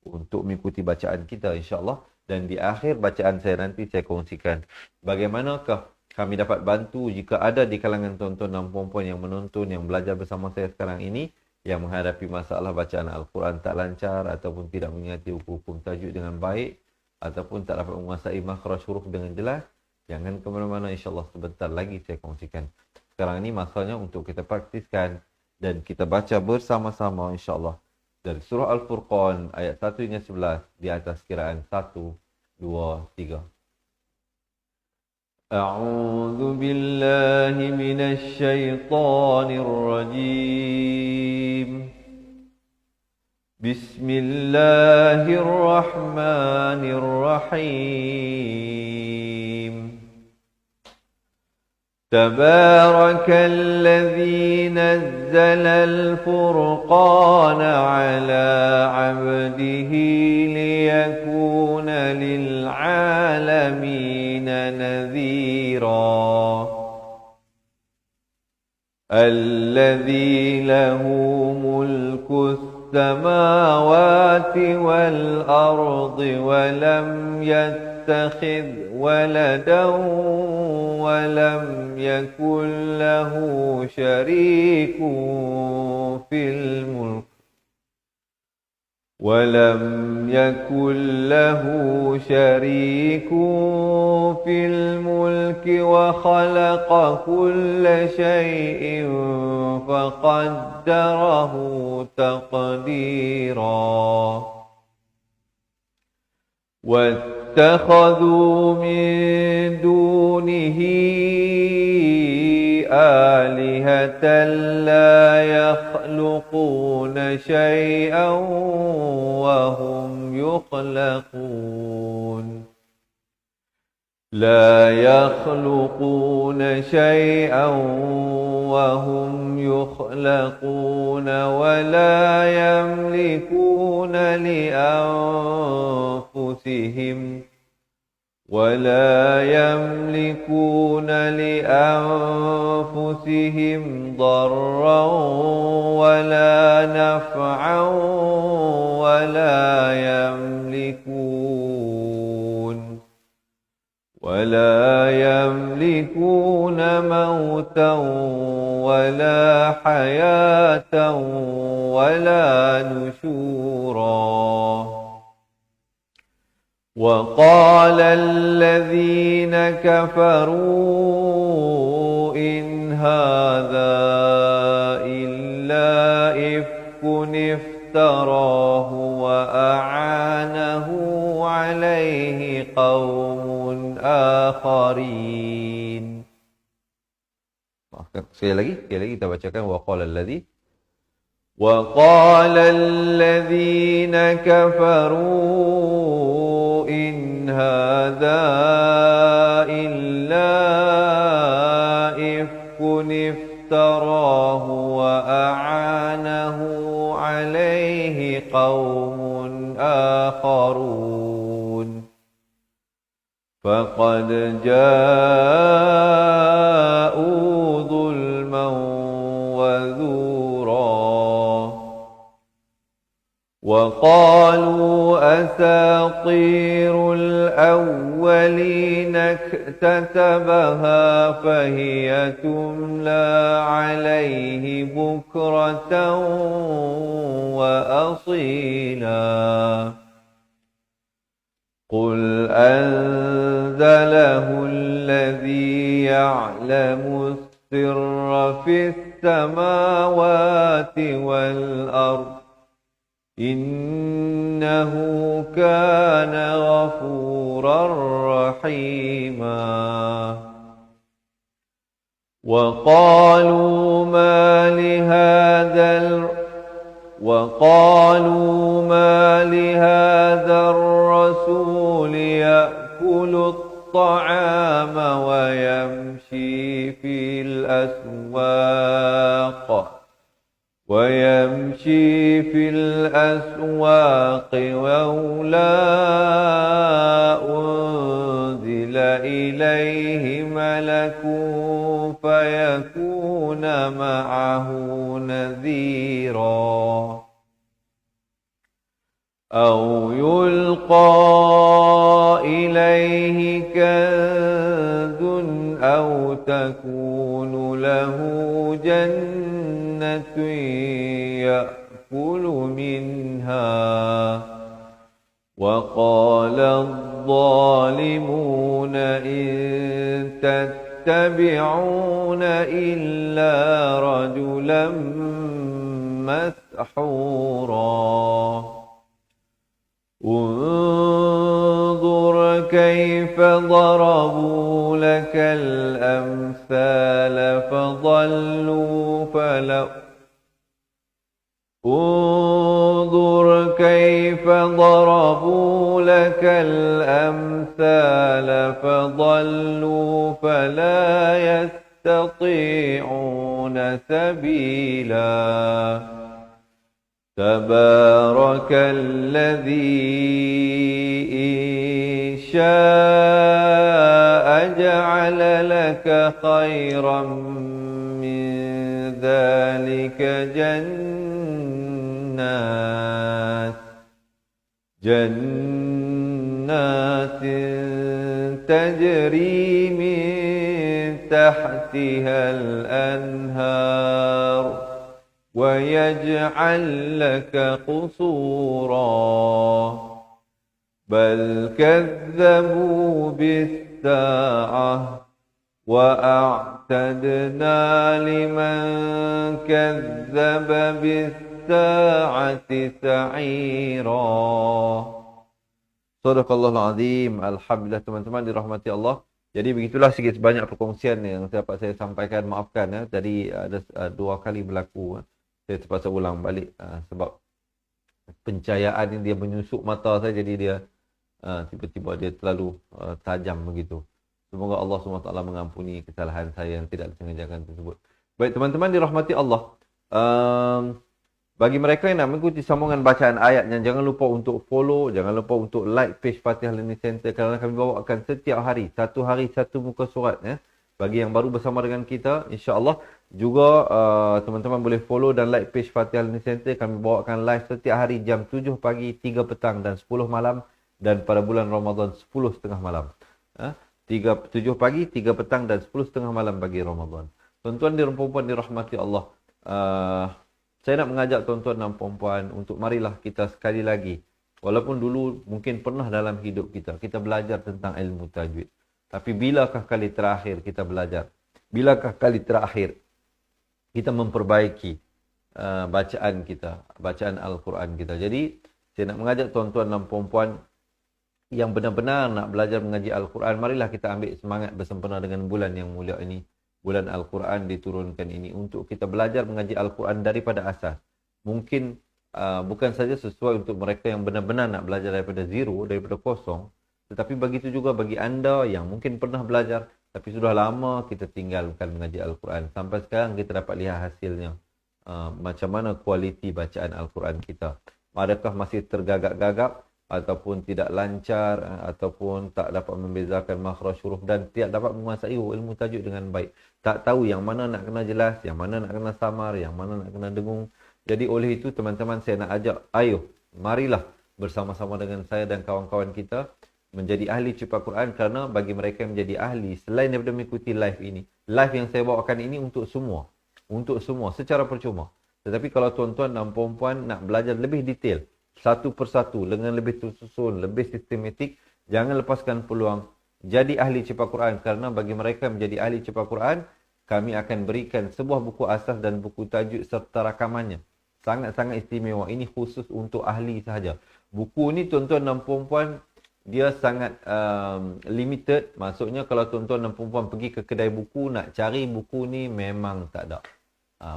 B: untuk mengikuti bacaan kita, insya-Allah. Dan di akhir bacaan saya nanti saya kongsikan bagaimanakah kami dapat bantu jika ada di kalangan tuan-tuan dan puan-puan yang menonton, yang belajar bersama saya sekarang ini, yang menghadapi masalah bacaan Al-Quran tak lancar ataupun tidak mengingati hukum-hukum tajwid dengan baik ataupun tak dapat menguasai makhraj huruf dengan jelas. Jangan ke mana-mana, insya-Allah sebentar lagi saya kongsikan. Sekarang ini masanya untuk kita praktiskan dan kita baca bersama-sama, insya-Allah, dari surah Al-Furqan ayat 1 hingga 11 di atas kiraan 1, 2, 3. A'udzu billahi minasy syaithanir rajim. Bismillahirrahmanirrahim. Tabarakalladzi nazzalal furqana ala 'abdihi liyakuna lil 'alamin nadhira. Alladzi lahu mulkus samawati wal ardi wa lam yattakhidh waladan wa lam yakul lahu syarikun fil mulk ولم يكن له شريك في الملك وخلق كل شيء فقدره تقديرا. واتخذوا من دونه آلهة لا يخلقون شيئا وهم يخلقون. لا يخلقون شيئا وهم يخلقون ولا يملكون لأنفسهم ضرا ولا نفعا ولا يملكون موتا ولا حياة ولا نشورا. وقال الذين كفروا إن هذا إلا إفك افتراه وأعانه عليه قوم qarin. Sekali lagi kita bacakan وقال الذين كفروا إن هذا إلا إفك افتراه وأعانه عليه قوم آخرون فقد جاءوا ظلما وزورا وقالوا أساطير الأولين اكتتبها فهي تملى عليه بكرة وأصيلا قل أنزله الذي يعلم السر في السماوات والأرض إنه كان غفورا رحيما وقالوا ما لهذا الرسول يأكل الطعام ويمشي في الأسواق ولولا أنزل إليه ملك فيكون معه نذيرا أو يلقى إليه كنز أو تكون له جنة يأكل منها وقال الظالمون إن تتبعون إلا رجلا مسحورا انظر كيف ضربوا لك الأمثال فضلوا فلا يستطيعون سبيلا تبارك الذي إن شاء جعل لك خيرا من ذلك جنات تجري من تحتها الأنهار ويجعل لك قصورا بل كذبوا بالساعة وأعتدنا لمن كذب بالساعة سعيرا. Sadaqallahul Azim. Alhamdulillah teman-teman dirahmati Allah. Jadi begitulah sikit sebanyak perkongsian yang dapat saya sampaikan. Maafkan ya, tadi ada 2 kali berlaku. Saya terpaksa ulang balik sebab pencahayaan yang dia menyusuk mata saya, jadi dia tiba-tiba dia terlalu tajam begitu. Semoga Allah SWT mengampuni kesalahan saya yang tidak disengajakan tersebut. Baik teman-teman dirahmati Allah. Bagi mereka yang nak mengikuti sambungan bacaan ayatnya, jangan lupa untuk follow, jangan lupa untuk like page Fatihah Learning Center kerana kami bawakan setiap hari, satu hari satu muka surat ya. Bagi yang baru bersama dengan kita, insya-Allah juga teman-teman boleh follow dan like page Fatihah Learning Center. Kami bawakan live setiap hari jam 7 pagi, 3 petang dan 10 malam, dan pada bulan Ramadan 10.30 malam. 7 pagi, 3 petang dan 10.30 malam bagi Ramadan. Tuan-tuan dan puan-puan dirahmati Allah. Saya nak mengajak tuan-tuan dan puan-puan untuk marilah kita sekali lagi, walaupun dulu mungkin pernah dalam hidup kita belajar tentang ilmu tajwid. Tapi bilakah kali terakhir kita belajar? Bilakah kali terakhir kita memperbaiki bacaan kita, bacaan Al-Quran kita? Jadi, saya nak mengajak tuan-tuan dan puan-puan yang benar-benar nak belajar mengaji Al-Quran, marilah kita ambil semangat bersempena dengan bulan yang mulia ini. Bulan Al-Quran diturunkan ini untuk kita belajar mengaji Al-Quran daripada asas. Mungkin bukan saja sesuai untuk mereka yang benar-benar nak belajar daripada zero, daripada kosong, tetapi begitu juga bagi anda yang mungkin pernah belajar tapi sudah lama kita tinggalkan mengaji Al-Quran. Sampai sekarang kita dapat lihat hasilnya. Macam mana kualiti bacaan Al-Quran kita. Adakah masih tergagap-gagap ataupun tidak lancar ataupun tak dapat membezakan makhraj huruf dan tidak dapat menguasai ilmu tajuk dengan baik. Tak tahu yang mana nak kena jelas, yang mana nak kena samar, yang mana nak kena dengung. Jadi oleh itu teman-teman saya nak ajak, ayo marilah bersama-sama dengan saya dan kawan-kawan kita menjadi ahli cipta Quran, kerana bagi mereka yang menjadi ahli selain daripada mengikuti live ini, live yang saya bawakan ini untuk semua secara percuma. Tetapi kalau tuan-tuan dan puan-puan nak belajar lebih detail satu persatu dengan lebih tersusun, lebih sistematik, jangan lepaskan peluang jadi ahli cipta Quran, kerana bagi mereka yang menjadi ahli cipta Quran, kami akan berikan sebuah buku asas dan buku tajuk serta rakamannya. Sangat-sangat istimewa. Ini khusus untuk ahli sahaja. Buku ni tuan-tuan dan puan-puan dia sangat limited. Maksudnya kalau tuan-tuan dan puan-puan pergi ke kedai buku nak cari buku ni memang tak ada.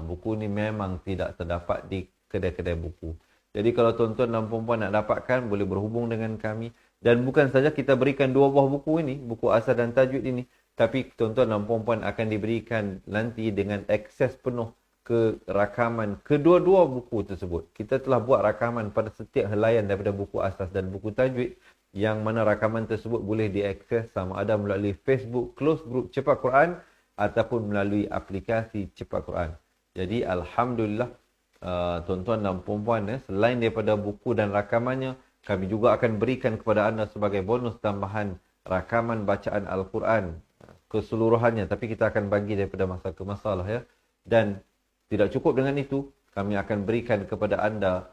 B: Buku ni memang tidak terdapat di kedai-kedai buku. Jadi kalau tuan-tuan dan puan-puan nak dapatkan, boleh berhubung dengan kami. Dan bukan saja kita berikan 2 buah buku ini, buku asas dan tajwid ini, tapi tuan-tuan dan puan-puan akan diberikan nanti dengan akses penuh ke rakaman kedua-dua buku tersebut. Kita telah buat rakaman pada setiap helaian daripada buku asas dan buku tajwid, yang mana rakaman tersebut boleh diakses sama ada melalui Facebook Close Group Cepat Quran ataupun melalui aplikasi Cepat Quran. Jadi alhamdulillah tuan-tuan dan puan-puan, selain daripada buku dan rakamannya, kami juga akan berikan kepada anda sebagai bonus tambahan rakaman bacaan Al-Quran keseluruhannya, tapi kita akan bagi daripada masa ke masa lah ya. Dan tidak cukup dengan itu, kami akan berikan kepada anda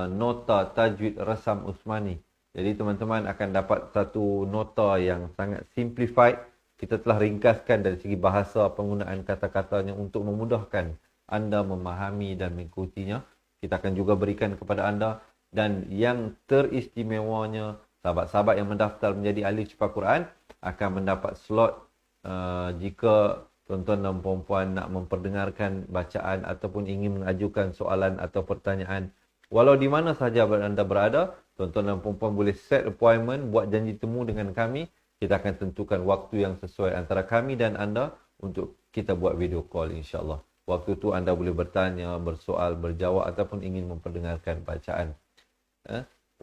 B: nota tajwid resam Usmani. Jadi teman-teman akan dapat satu nota yang sangat simplified. Kita telah ringkaskan dari segi bahasa, penggunaan kata-katanya untuk memudahkan anda memahami dan mengikutinya. Kita akan juga berikan kepada anda, dan yang teristimewanya, sahabat-sahabat yang mendaftar menjadi ahli cipta Quran akan mendapat slot jika tuan-tuan dan puan-puan nak memperdengarkan bacaan ataupun ingin mengajukan soalan atau pertanyaan. Walau di mana sahaja anda berada, tuan-tuan dan puan-puan boleh set appointment, buat janji temu dengan kami. Kita akan tentukan waktu yang sesuai antara kami dan anda untuk kita buat video call insya-Allah. Waktu tu anda boleh bertanya, bersoal, berjawab ataupun ingin memperdengarkan bacaan.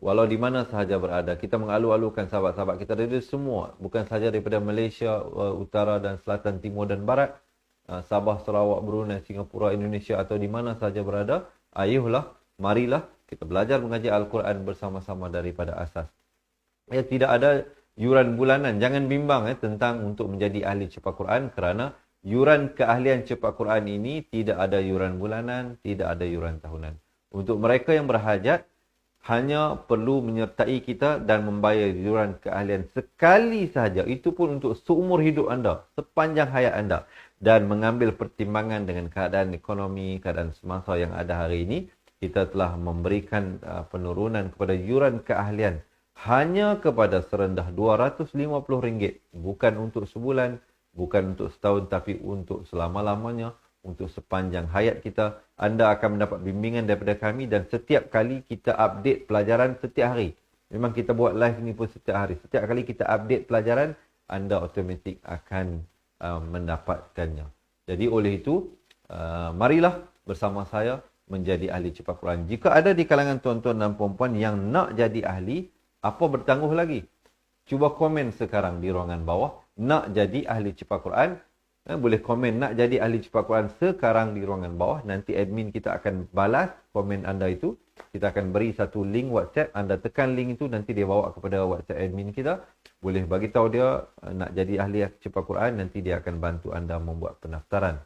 B: Walau di mana sahaja berada, kita mengalu-alukan sahabat-sahabat kita dari semua, bukan sahaja daripada Malaysia, utara dan selatan, timur dan barat, Sabah, Sarawak, Brunei, Singapura, Indonesia atau di mana sahaja berada. Ayuhlah, marilah kita belajar mengaji Al-Quran bersama-sama daripada asas. Tidak ada yuran bulanan. Jangan bimbang tentang untuk menjadi ahli cepat Quran, kerana yuran keahlian cepat Quran ini tidak ada yuran bulanan, tidak ada yuran tahunan. Untuk mereka yang berhajat, hanya perlu menyertai kita dan membayar yuran keahlian sekali sahaja. Itu pun untuk seumur hidup anda, sepanjang hayat anda. Dan mengambil pertimbangan dengan keadaan ekonomi, keadaan semasa yang ada hari ini, kita telah memberikan penurunan kepada yuran keahlian hanya kepada serendah RM250. Bukan untuk sebulan, bukan untuk setahun, tapi untuk selama-lamanya, untuk sepanjang hayat kita. Anda akan mendapat bimbingan daripada kami, dan setiap kali kita update pelajaran setiap hari. Memang kita buat live ni pun setiap hari. Setiap kali kita update pelajaran, anda automatik akan mendapatkannya. Jadi oleh itu, marilah bersama saya menjadi ahli cepat Quran. Jika ada di kalangan tuan-tuan dan puan-puan yang nak jadi ahli, apa bertangguh lagi? Cuba komen sekarang di ruangan bawah, nak jadi ahli cepat Quran. Boleh komen nak jadi ahli cepat Quran sekarang di ruangan bawah. Nanti admin kita akan balas komen anda itu. Kita akan beri satu link WhatsApp. Anda tekan link itu, nanti dia bawa kepada WhatsApp admin kita. Boleh bagi tahu dia nak jadi ahli cepat Quran. Nanti dia akan bantu anda membuat pendaftaran.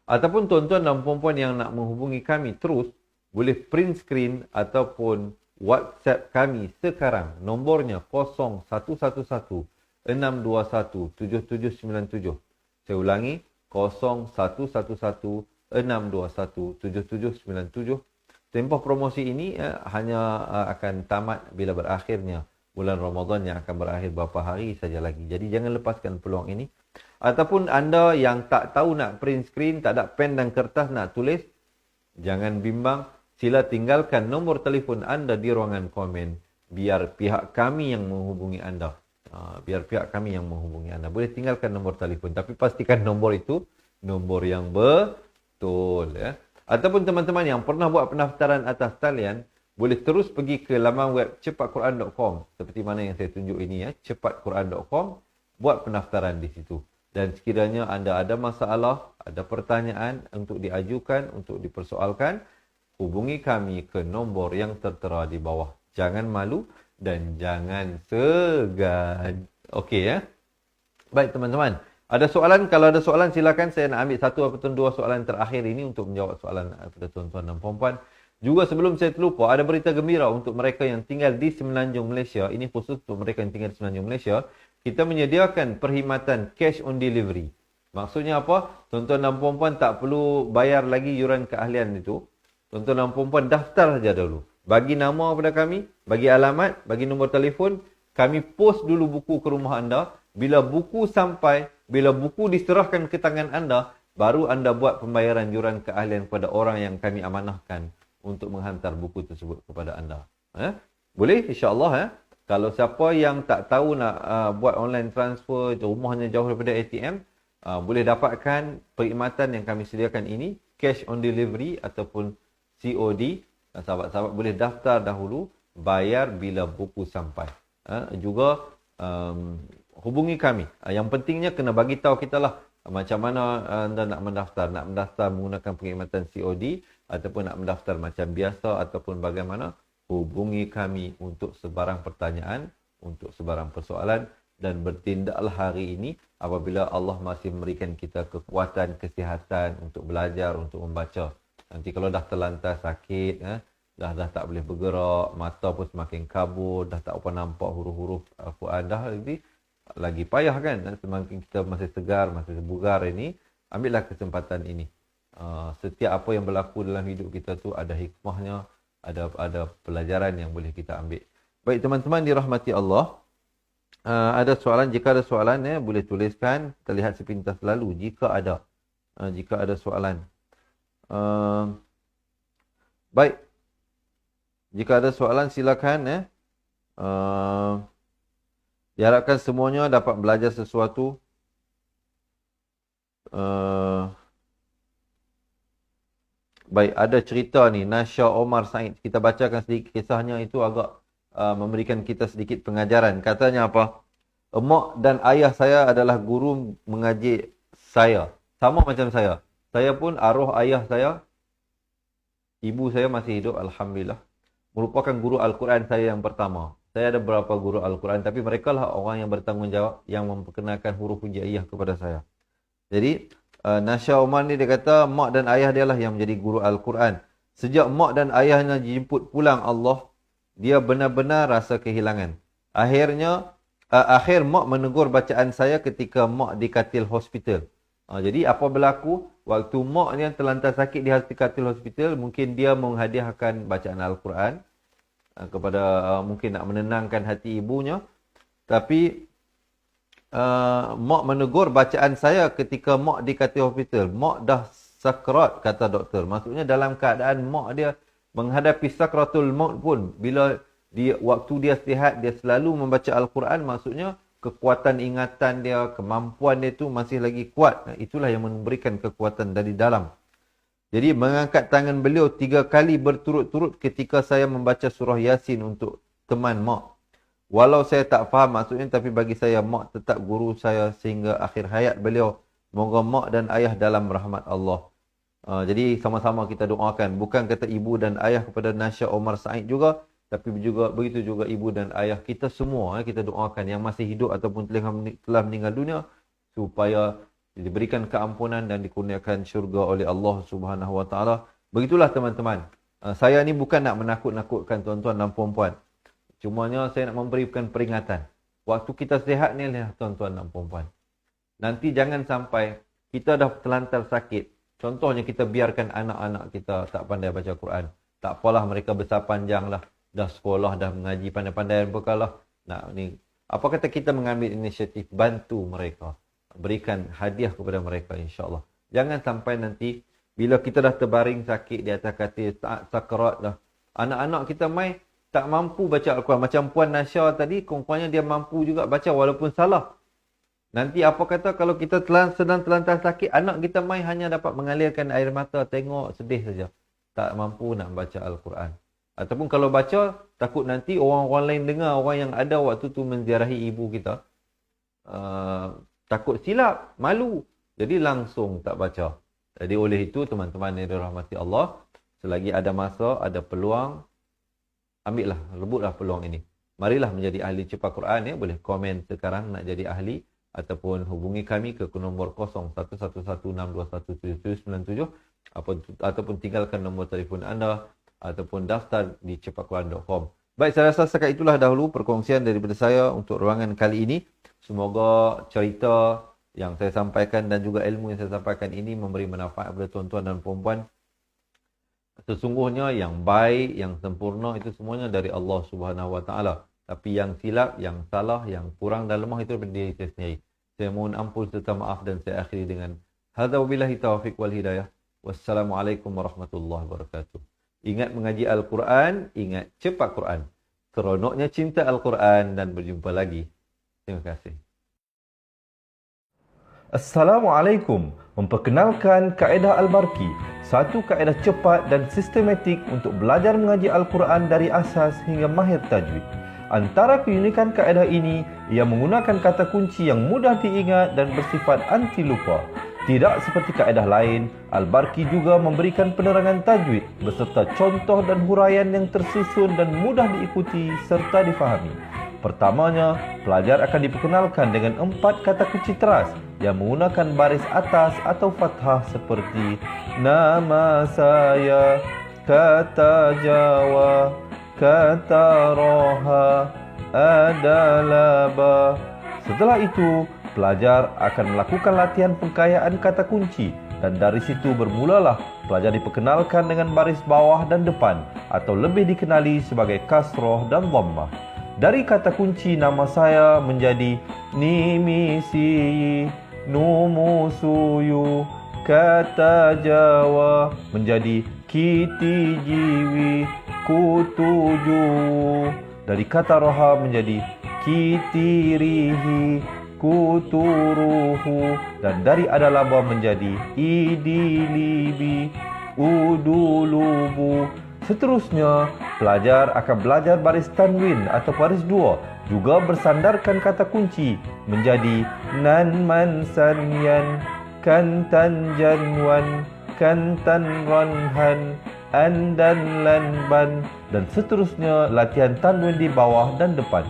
B: Ataupun tuan-tuan dan puan-puan yang nak menghubungi kami terus, boleh print screen ataupun WhatsApp kami sekarang. Nombornya 0111 621 7797. Saya ulangi, 0111 621 7797. Tempoh promosi ini hanya akan tamat bila berakhirnya bulan Ramadan yang akan berakhir beberapa hari saja lagi. Jadi jangan lepaskan peluang ini. Ataupun anda yang tak tahu nak print screen, tak ada pen dan kertas nak tulis, jangan bimbang. Sila tinggalkan nombor telefon anda di ruangan komen. Biar pihak kami yang menghubungi anda. Boleh tinggalkan nombor telefon. Tapi pastikan nombor itu nombor yang betul. Ya. Ataupun teman-teman yang pernah buat pendaftaran atas talian, boleh terus pergi ke laman web cepatquran.com. Seperti mana yang saya tunjuk ini ya. Cepatquran.com. Buat pendaftaran di situ. Dan sekiranya anda ada masalah, ada pertanyaan untuk diajukan, untuk dipersoalkan, hubungi kami ke nombor yang tertera di bawah. Jangan malu dan jangan segan. Okey ya. Baik teman-teman. Ada soalan? Kalau ada soalan silakan, saya nak ambil satu ataupun dua soalan terakhir ini untuk menjawab soalan kepada tuan-tuan dan puan-puan. Juga sebelum saya terlupa, ada berita gembira untuk mereka yang tinggal di Semenanjung Malaysia. Ini khusus untuk mereka yang tinggal di Semenanjung Malaysia. Kita menyediakan perkhidmatan cash on delivery. Maksudnya apa? Tuan-tuan dan puan-puan tak perlu bayar lagi yuran keahlian itu. Tuan-tuan dan puan-puan daftar saja dulu. Bagi nama kepada kami, bagi alamat, bagi nombor telefon. Kami post dulu buku ke rumah anda. Bila buku sampai, bila buku diserahkan ke tangan anda, baru anda buat pembayaran yuran keahlian kepada orang yang kami amanahkan untuk menghantar buku tersebut kepada anda. Boleh? InsyaAllah. Kalau siapa yang tak tahu nak buat online transfer, rumahnya jauh daripada ATM, boleh dapatkan perkhidmatan yang kami sediakan ini, cash on delivery ataupun COD. Sahabat-sahabat boleh daftar dahulu, bayar bila buku sampai. Juga hubungi kami. Yang pentingnya kena bagi tahu kita lah macam mana anda nak mendaftar. Nak mendaftar menggunakan perkhidmatan COD ataupun nak mendaftar macam biasa ataupun bagaimana. Hubungi kami untuk sebarang pertanyaan, untuk sebarang persoalan, dan bertindaklah hari ini apabila Allah masih memberikan kita kekuatan, kesihatan untuk belajar, untuk membaca. Nanti kalau dah terlantar sakit, dah tak boleh bergerak, mata pun semakin kabur, dah tak apa nampak huruf-huruf Al-Quran, dah lagi payah kan. Semakin kita masih segar, masih bugar ini, ambillah kesempatan ini. Setiap apa yang berlaku dalam hidup kita tu ada hikmahnya, ada pelajaran yang boleh kita ambil. Baik teman-teman dirahmati Allah. Ada soalan, jika ada soalan boleh tuliskan, terlihat sepintas lalu jika ada soalan. Baik. Jika ada soalan silakan diharapkan semuanya dapat belajar sesuatu. Baik, ada cerita ni, Nasha Omar Said. Kita bacakan sedikit kisahnya, itu agak memberikan kita sedikit pengajaran. Katanya apa? Emak dan ayah saya adalah guru mengaji saya. Sama macam saya. Saya pun arwah ayah saya, ibu saya masih hidup, Alhamdulillah, merupakan guru Al-Quran saya yang pertama. Saya ada beberapa guru Al-Quran, tapi mereka lah orang yang bertanggungjawab yang memperkenalkan huruf hijaiyah kepada saya. Jadi, Nasha Omar ni dia kata, mak dan ayah dia lah yang menjadi guru Al-Quran. Sejak mak dan ayahnya dijemput pulang Allah, dia benar-benar rasa kehilangan. Akhir mak menegur bacaan saya ketika mak di katil hospital. Jadi apa berlaku? Waktu mak ni terlantar sakit di katil hospital, mungkin dia menghadiahkan bacaan Al-Quran kepada mungkin nak menenangkan hati ibunya. Tapi mak menegur bacaan saya ketika mak di katil hospital. Mak dah sakrat, kata doktor. Maksudnya dalam keadaan mak dia menghadapi sakratul maut pun, bila waktu dia sihat, dia selalu membaca Al-Quran. Maksudnya kekuatan ingatan dia, kemampuan dia tu masih lagi kuat. Itulah yang memberikan kekuatan dari dalam. Jadi mengangkat tangan beliau 3 kali berturut-turut ketika saya membaca surah Yasin untuk teman mak. Walau saya tak faham maksudnya, tapi bagi saya mak tetap guru saya sehingga akhir hayat beliau. Moga mak dan ayah dalam rahmat Allah. Jadi sama-sama kita doakan. Bukan kata ibu dan ayah kepada Nasha Omar Said juga, tapi juga begitu juga ibu dan ayah kita semua. Kita doakan yang masih hidup ataupun telah meninggal dunia, supaya diberikan keampunan dan dikurniakan syurga oleh Allah Subhanahu Wa Taala. Begitulah teman-teman. Saya ni bukan nak menakut-nakutkan tuan-tuan dan puan-puan. Cumanya saya nak memberikan peringatan. Waktu kita sihat ni lah tuan-tuan dan puan-puan. Nanti jangan sampai kita dah terlantar sakit. Contohnya kita biarkan anak-anak kita tak pandai baca Quran. Tak apalah, mereka besar panjang lah. Dah sekolah, dah mengaji pandai-pandai bekalah. Apa kata kita mengambil inisiatif bantu mereka, berikan hadiah kepada mereka, insya-Allah. Jangan sampai nanti bila kita dah terbaring sakit di atas katil, sakarat dah, anak-anak kita mai tak mampu baca Al-Quran. Macam Puan Nasya tadi, kurang-kurangnya dia mampu juga baca walaupun salah. Nanti apa kata kalau kita sedang terlantar sakit, anak kita mai hanya dapat mengalirkan air mata, tengok sedih saja. Tak mampu nak baca Al-Quran. Ataupun kalau baca, takut nanti orang-orang lain dengar, orang yang ada waktu tu menziarahi ibu kita, takut silap, malu. Jadi langsung tak baca. Jadi oleh itu teman-teman yang dirahmati Allah, selagi ada masa, ada peluang, ambillah, rebutlah peluang ini. Marilah menjadi ahli cepat Quran, ya. Boleh komen sekarang nak jadi ahli, ataupun hubungi kami ke nombor 0111621797, ataupun tinggalkan nombor telefon anda, ataupun daftar di cepatquran.com. Baik, saya rasa setakat itulah dahulu perkongsian daripada saya untuk ruangan kali ini. Semoga cerita yang saya sampaikan dan juga ilmu yang saya sampaikan ini memberi manfaat kepada tuan-tuan dan puan-puan. Sesungguhnya yang baik, yang sempurna itu semuanya dari Allah Subhanahu Wa Taala. Tapi yang silap, yang salah, yang kurang dan lemah itu daripada diri saya sendiri. Saya mohon ampun serta maaf dan saya akhiri dengan hadza wabillahi taufiq wal hidayah. Wassalamualaikum warahmatullahi wabarakatuh. Ingat mengaji Al-Quran, ingat cepat Quran. Seronoknya cinta Al-Quran dan berjumpa lagi. Terima kasih.
C: Assalamualaikum. Memperkenalkan kaedah Al-Barki, satu kaedah cepat dan sistematik untuk belajar mengaji Al-Quran dari asas hingga mahir tajwid. Antara keunikan kaedah ini, ia menggunakan kata kunci yang mudah diingat dan bersifat anti lupa. Tidak seperti kaedah lain, Al-Barki juga memberikan penerangan tajwid beserta contoh dan huraian yang tersusun dan mudah diikuti serta difahami. Pertamanya, pelajar akan diperkenalkan dengan 4 kata kunci teras yang menggunakan baris atas atau fathah seperti nama saya, kata Jawa, kata Roha, adalah ba. Setelah itu, pelajar akan melakukan latihan pengkayaan kata kunci dan dari situ bermulalah pelajar diperkenalkan dengan baris bawah dan depan atau lebih dikenali sebagai kasroh dan dhammah. Dari kata kunci nama saya menjadi nimisi, numusuyu, kata Jawa menjadi kiti jiwi, kutuju. Dari kata roha menjadi kitirihi, kuturuhu, dan dari adalaba menjadi idilibi, udulubu. Seterusnya, pelajar akan belajar baris tanwin atau baris dua, juga bersandarkan kata kunci menjadi nan man sanyan, kantan janwan, kantan ranhan, andan lanban, dan seterusnya latihan tanwin di bawah dan depan.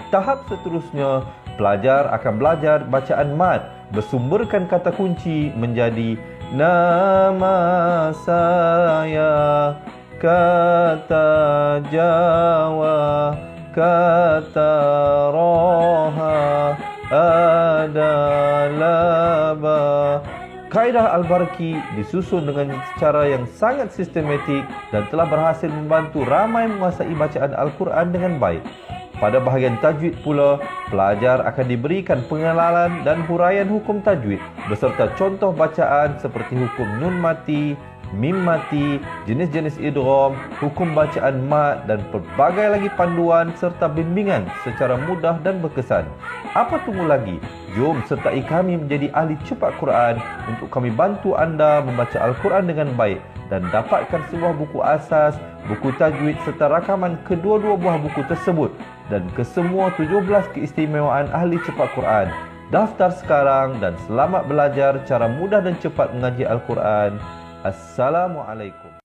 C: Tahap seterusnya, pelajar akan belajar bacaan mad, bersumberkan kata kunci menjadi nama saya, kata Jawa, kata Roha, adalah ba. Kaedah Al-Barki disusun dengan cara yang sangat sistematik dan telah berhasil membantu ramai menguasai bacaan Al-Quran dengan baik. Pada bahagian tajwid pula, pelajar akan diberikan pengenalan dan huraian hukum tajwid beserta contoh bacaan seperti hukum nun mati, mim mati, jenis-jenis idgham, hukum bacaan mat dan pelbagai lagi panduan serta bimbingan secara mudah dan berkesan. Apa tunggu lagi? Jom sertai kami menjadi ahli cepat Quran untuk kami bantu anda membaca Al-Quran dengan baik dan dapatkan sebuah buku asas, buku tajwid serta rakaman kedua-dua buah buku tersebut dan kesemua 17 keistimewaan ahli cepat Quran. Daftar sekarang dan selamat belajar cara mudah dan cepat mengaji Al-Quran. Assalamualaikum.